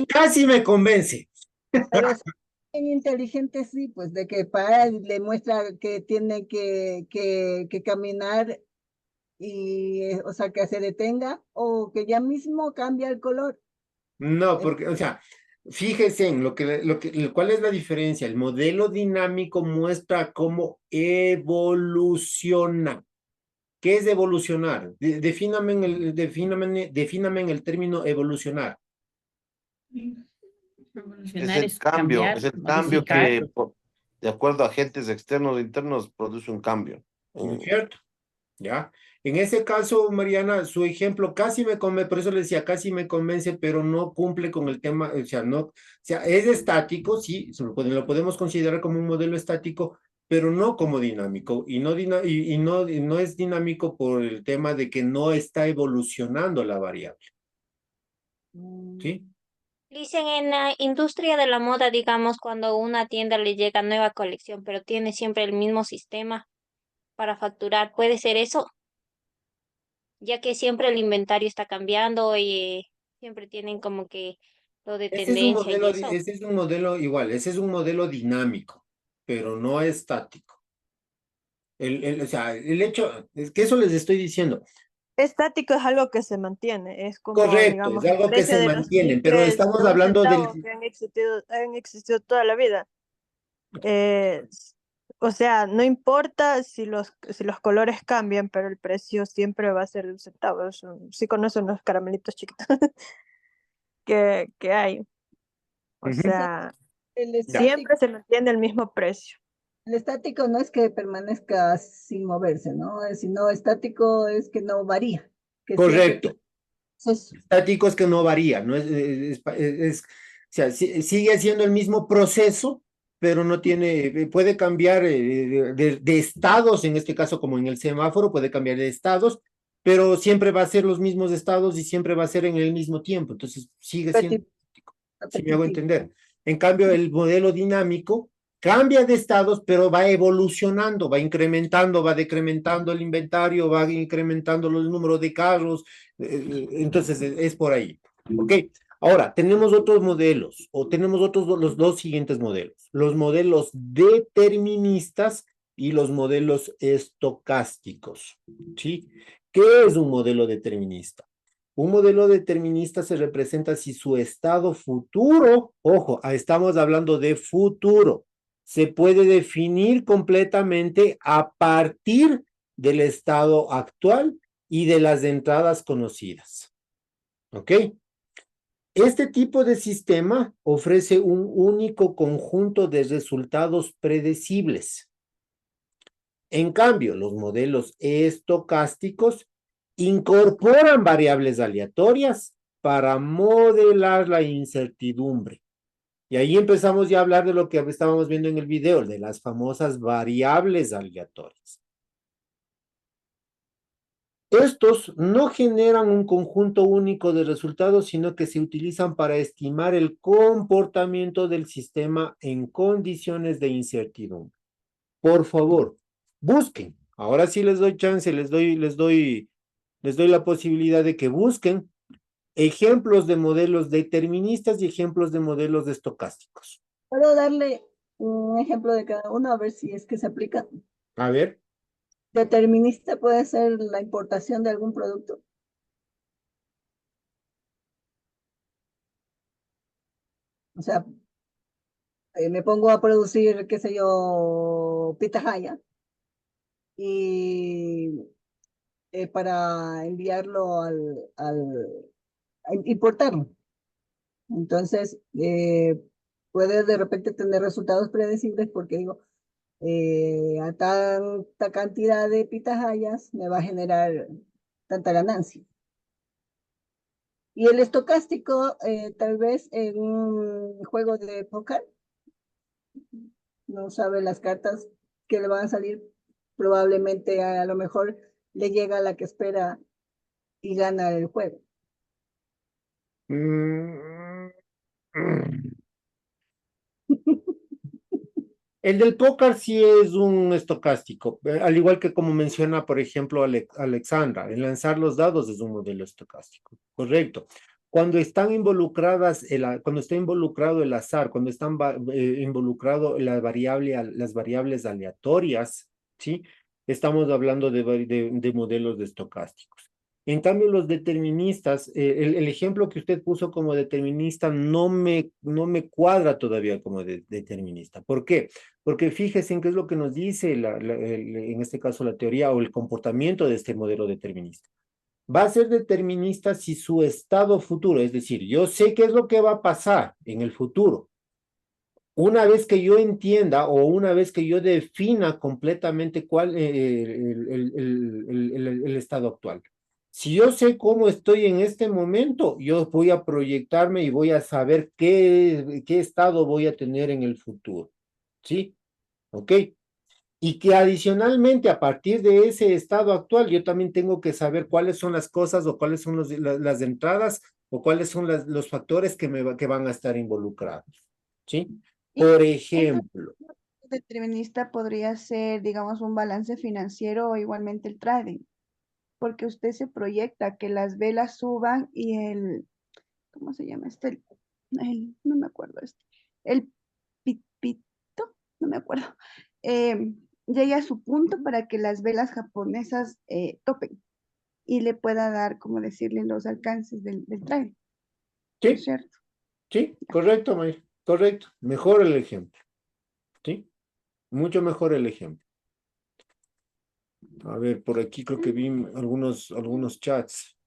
casi me convence. Pero son inteligentes, sí, pues de que para y le muestra que tiene que caminar y, o sea, que se detenga o que ya mismo cambia el color. No, porque, o sea, fíjese en cuál es la diferencia. El modelo dinámico muestra cómo evoluciona. ¿Qué es evolucionar? Defíname en el término evolucionar. Evolucionar es cambio, cambiar, es el cambio modificar. que, de acuerdo a agentes externos e internos, produce un cambio. ¿No es cierto? ¿Ya? En ese caso, Mariana, su ejemplo casi me convence, por eso le decía, casi me convence, pero no cumple con el tema, o sea, es estático, sí, lo podemos considerar como un modelo estático, pero no como dinámico, y no es dinámico por el tema de que no está evolucionando la variable. ¿Sí? Dicen en la industria de la moda, digamos, cuando a una tienda le llega nueva colección, pero tiene siempre el mismo sistema para facturar, ¿puede ser eso? Ya que siempre el inventario está cambiando y siempre tienen como que lo de tendencia y eso. Ese es un modelo igual, ese es un modelo dinámico, pero no estático. O sea, el hecho, es que eso les estoy diciendo. Estático es algo que se mantiene, es como, Correcto, digamos, es el algo que precio se de los mantiene, pero chicles estamos de un hablando centavo del... que han existido toda la vida. Eh, o sea, no importa si los colores cambian, pero el precio siempre va a ser de un centavo. Sí conocen los caramelitos chiquitos que hay. O Ujú. sea, El estático, siempre se mantiene el mismo precio. el estático no es que permanezca sin moverse, ¿no? Sino estático es que no varía. Que Correcto. Siempre, Estático es que no varía, no o sea, sigue siendo el mismo proceso, pero no tiene, puede cambiar de estados, en este caso como en el semáforo, puede cambiar de estados, pero siempre va a ser los mismos estados y siempre va a ser en el mismo tiempo, entonces sigue siendo estático, si me hago entender. En cambio, el modelo dinámico cambia de estados, pero va evolucionando, va incrementando, va decrementando el inventario, va incrementando el número de carros, entonces es por ahí, ¿ok? Ahora, tenemos otros modelos, o tenemos los dos siguientes modelos, los modelos deterministas y los modelos estocásticos, ¿sí? ¿Qué es un modelo determinista? Un modelo determinista se representa si su estado futuro, ojo, estamos hablando de futuro, se puede definir completamente a partir del estado actual y de las entradas conocidas. ¿Ok? Este tipo de sistema ofrece un único conjunto de resultados predecibles. En cambio, los modelos estocásticos incorporan variables aleatorias para modelar la incertidumbre. Y ahí empezamos ya a hablar de lo que estábamos viendo en el video, de las famosas variables aleatorias. Estos no generan un conjunto único de resultados, sino que se utilizan para estimar el comportamiento del sistema en condiciones de incertidumbre. Por favor, busquen. Ahora sí les doy chance, les doy la posibilidad de que busquen ejemplos de modelos deterministas y ejemplos de modelos estocásticos. ¿Puedo darle un ejemplo de cada uno a ver si es que se aplica? A ver. Determinista puede ser la importación de algún producto. O sea, me pongo a producir, qué sé yo, pitahaya y para enviarlo a importarlo. Entonces, puede de repente tener resultados predecibles porque digo, a tanta cantidad de pitahayas me va a generar tanta ganancia. Y el estocástico, tal vez en un juego de póker, no sabe las cartas que le van a salir, probablemente a lo mejor le llega la que espera y gana el juego. El del póker sí es un estocástico, al igual que como menciona, por ejemplo, Alexandra, el lanzar los dados es un modelo estocástico, correcto. Cuando están involucradas, cuando está involucrado el azar, cuando están involucrado las variables aleatorias, ¿sí? Estamos hablando de modelos de estocásticos. En cambio, los deterministas, el ejemplo que usted puso como determinista no me cuadra todavía como determinista. ¿Por qué? Porque fíjese en qué es lo que nos dice, en este caso, la teoría o el comportamiento de este modelo determinista. Va a ser determinista si su estado futuro, es decir, yo sé qué es lo que va a pasar en el futuro. Una vez que yo entienda o una vez que yo defina completamente cuál el estado actual. Si yo sé cómo estoy en este momento, yo voy a proyectarme y voy a saber qué estado voy a tener en el futuro. ¿Sí? ¿Ok? Y que adicionalmente a partir de ese estado actual, yo también tengo que saber cuáles son las cosas o cuáles son las entradas o cuáles son los factores que van a estar involucrados. ¿Sí? Por ejemplo. Determinista podría ser, digamos, un balance financiero o igualmente el trading, porque usted se proyecta que las velas suban y ¿cómo se llama este? No me acuerdo el pipito, no me acuerdo, llegue a su punto para que las velas japonesas topen y le pueda dar, como decirle, los alcances del trading. Sí, ¿Es cierto? Sí, correcto, May, correcto. Mejor el ejemplo. ¿Sí? Mucho mejor el ejemplo. A ver, por aquí creo que vi algunos chats.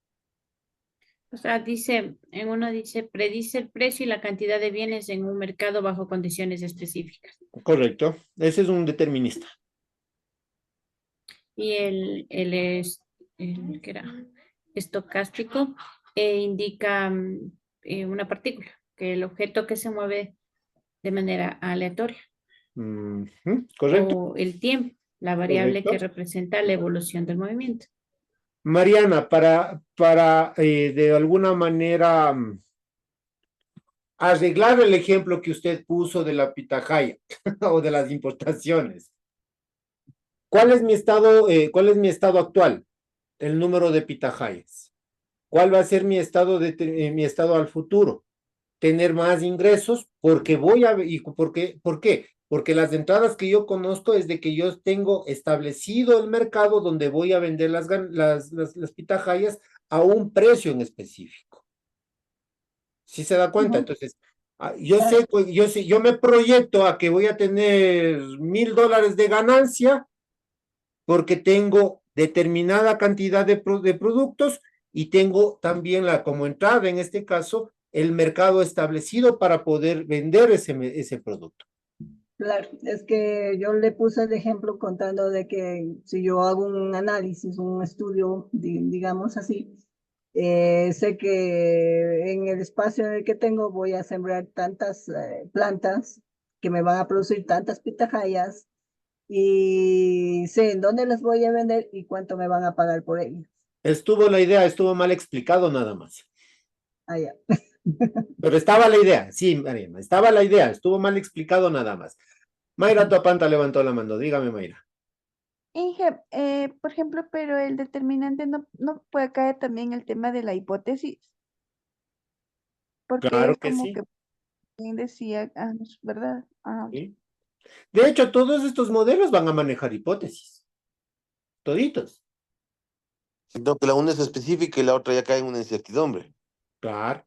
O sea, en uno dice, predice el precio y la cantidad de bienes en un mercado bajo condiciones específicas. Correcto. Ese es un determinista. Y el que era estocástico indica una partícula, que el objeto que se mueve de manera aleatoria. Correcto. O el tiempo, la variable Correcto. que representa la evolución del movimiento. Mariana, para de alguna manera arreglar el ejemplo que usted puso de la pitahaya o de las importaciones. ¿Cuál es mi estado actual? El número de pitahayas. ¿Cuál va a ser mi estado al futuro? Tener más ingresos porque ¿por qué? Porque las entradas que yo conozco es de que yo tengo establecido el mercado donde voy a vender las pitahayas a un precio en específico. ¿Sí se da cuenta? Entonces, yo me proyecto a que voy a tener $1,000 de ganancia porque tengo determinada cantidad de productos y tengo también como entrada, en este caso, el mercado establecido para poder vender ese producto. Claro, es que yo le puse el ejemplo contando de que si yo hago un análisis, un estudio, digamos así, sé que en el espacio en el que tengo voy a sembrar tantas plantas que me van a producir tantas pitahayas y sé en dónde las voy a vender y cuánto me van a pagar por ellas. Estuvo mal explicado nada más. Ah, ya. Pero estaba la idea, sí, Mariana, estaba la idea, estuvo mal explicado nada más. Mayra Topanta levantó la mano, dígame, Mayra. Inge, por ejemplo, pero el determinante no puede caer también el tema de la hipótesis, porque Claro es que como sí. que bien decía, no es verdad. ¿Sí? De hecho, todos estos modelos van a manejar hipótesis, toditos. Sino que la una es específica y la otra ya cae en una incertidumbre. Claro.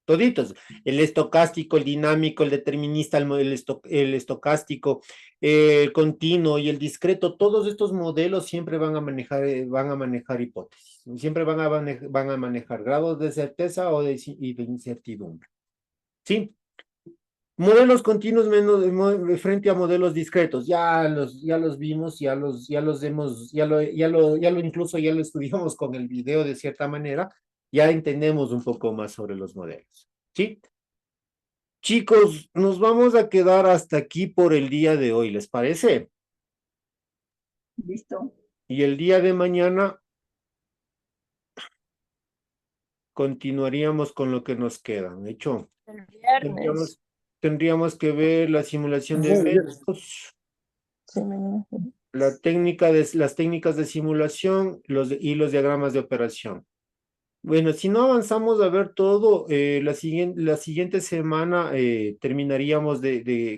Toditos, el estocástico, el dinámico, el determinista, el estocástico, el continuo y el discreto, todos estos modelos siempre van a manejar hipótesis, siempre van a manejar grados de certeza y de incertidumbre. ¿Sí? Modelos continuos frente a modelos discretos, ya los vimos, incluso ya lo estudiamos con el video de cierta manera, ya entendemos un poco más sobre los modelos, ¿sí? Chicos, nos vamos a quedar hasta aquí por el día de hoy, ¿les parece? Listo. Y el día de mañana continuaríamos con lo que nos queda. De hecho, El viernes. tendríamos que ver la simulación de eventos, Sí, mañana. las técnicas de simulación y los diagramas de operación. Bueno, si no avanzamos a ver todo, la siguiente semana terminaríamos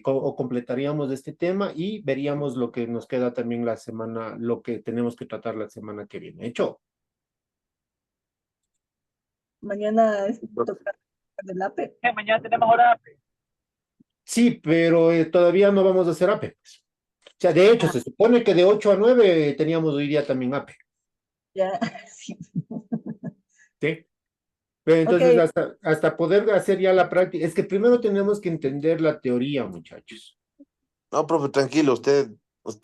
o completaríamos este tema y veríamos lo que nos queda también la semana, lo que tenemos que tratar la semana que viene. ¿Hecho? Mañana toca el APE. Mañana tenemos hora APE. Sí, pero todavía no vamos a hacer APE. Pues. O sea, de hecho, se supone que de 8 a 9 teníamos hoy día también APE. Ya, sí. ¿Sí? Pero entonces, Ok. hasta poder hacer ya la práctica, es que primero tenemos que entender la teoría, muchachos. No, profe, tranquilo, usted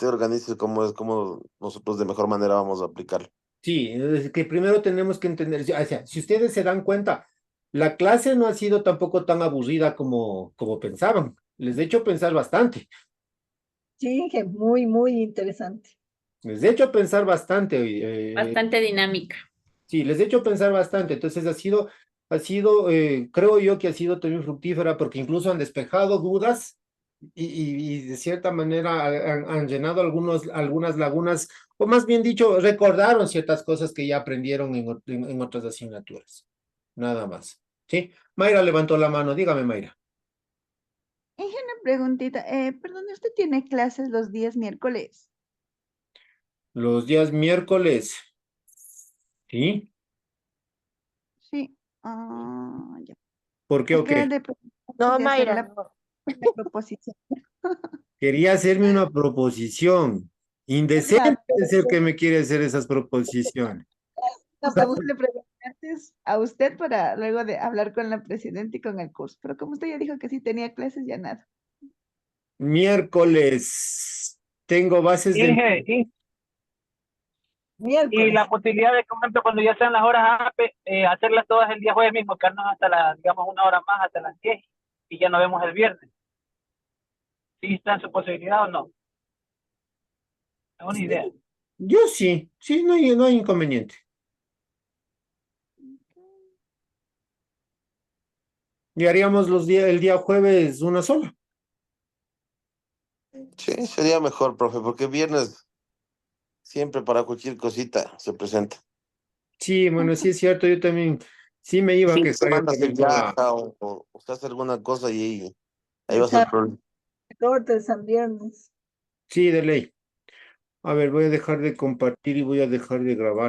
organice cómo nosotros de mejor manera vamos a aplicarlo. Sí, es que primero tenemos que entender, o sea, si ustedes se dan cuenta, la clase no ha sido tampoco tan aburrida como pensaban. Les he hecho pensar bastante. Sí, que muy, muy interesante. Les he hecho pensar bastante. Bastante dinámica. Sí, les he hecho pensar bastante. Entonces creo yo que ha sido también fructífera porque incluso han despejado dudas y de cierta manera han llenado algunas lagunas, o más bien dicho, recordaron ciertas cosas que ya aprendieron en otras asignaturas. Nada más. ¿Sí? Mayra levantó la mano. Dígame, Mayra. Inge, una preguntita. Perdón, ¿usted tiene clases los días miércoles? Los días miércoles. ¿Sí? Sí. Ya. ¿Por qué Es o que qué? de No, hacer Mayra, la no. proposición. Quería hacerme una proposición. Indecente es el que me quiere hacer esas proposiciones. No, me gusta le pregunté antes a usted para luego de hablar con la presidenta y con el curso. Pero como usted ya dijo que sí tenía clases, ya nada. Miércoles. Tengo bases de... Inge, y Miércoles. la posibilidad de, por ejemplo, cuando ya sean las horas APE, hacerlas todas el día jueves mismo, quedarnos hasta digamos, una hora más, hasta las 10, y ya nos vemos el viernes. ¿Sí está en su posibilidad o no? Es una idea. Yo sí, no hay inconveniente. Y haríamos el día jueves una sola. Sí, sería mejor, profe, porque viernes siempre para cualquier cosita se presenta. Sí, bueno, sí es cierto, yo también, sí me iba a Fin de quejar yo semana se también con la, viaja o usted hace alguna cosa y ahí va a ser el Exacto, problema. cortes San viernes. sí, de ley. A ver, voy a dejar de compartir y voy a dejar de grabar.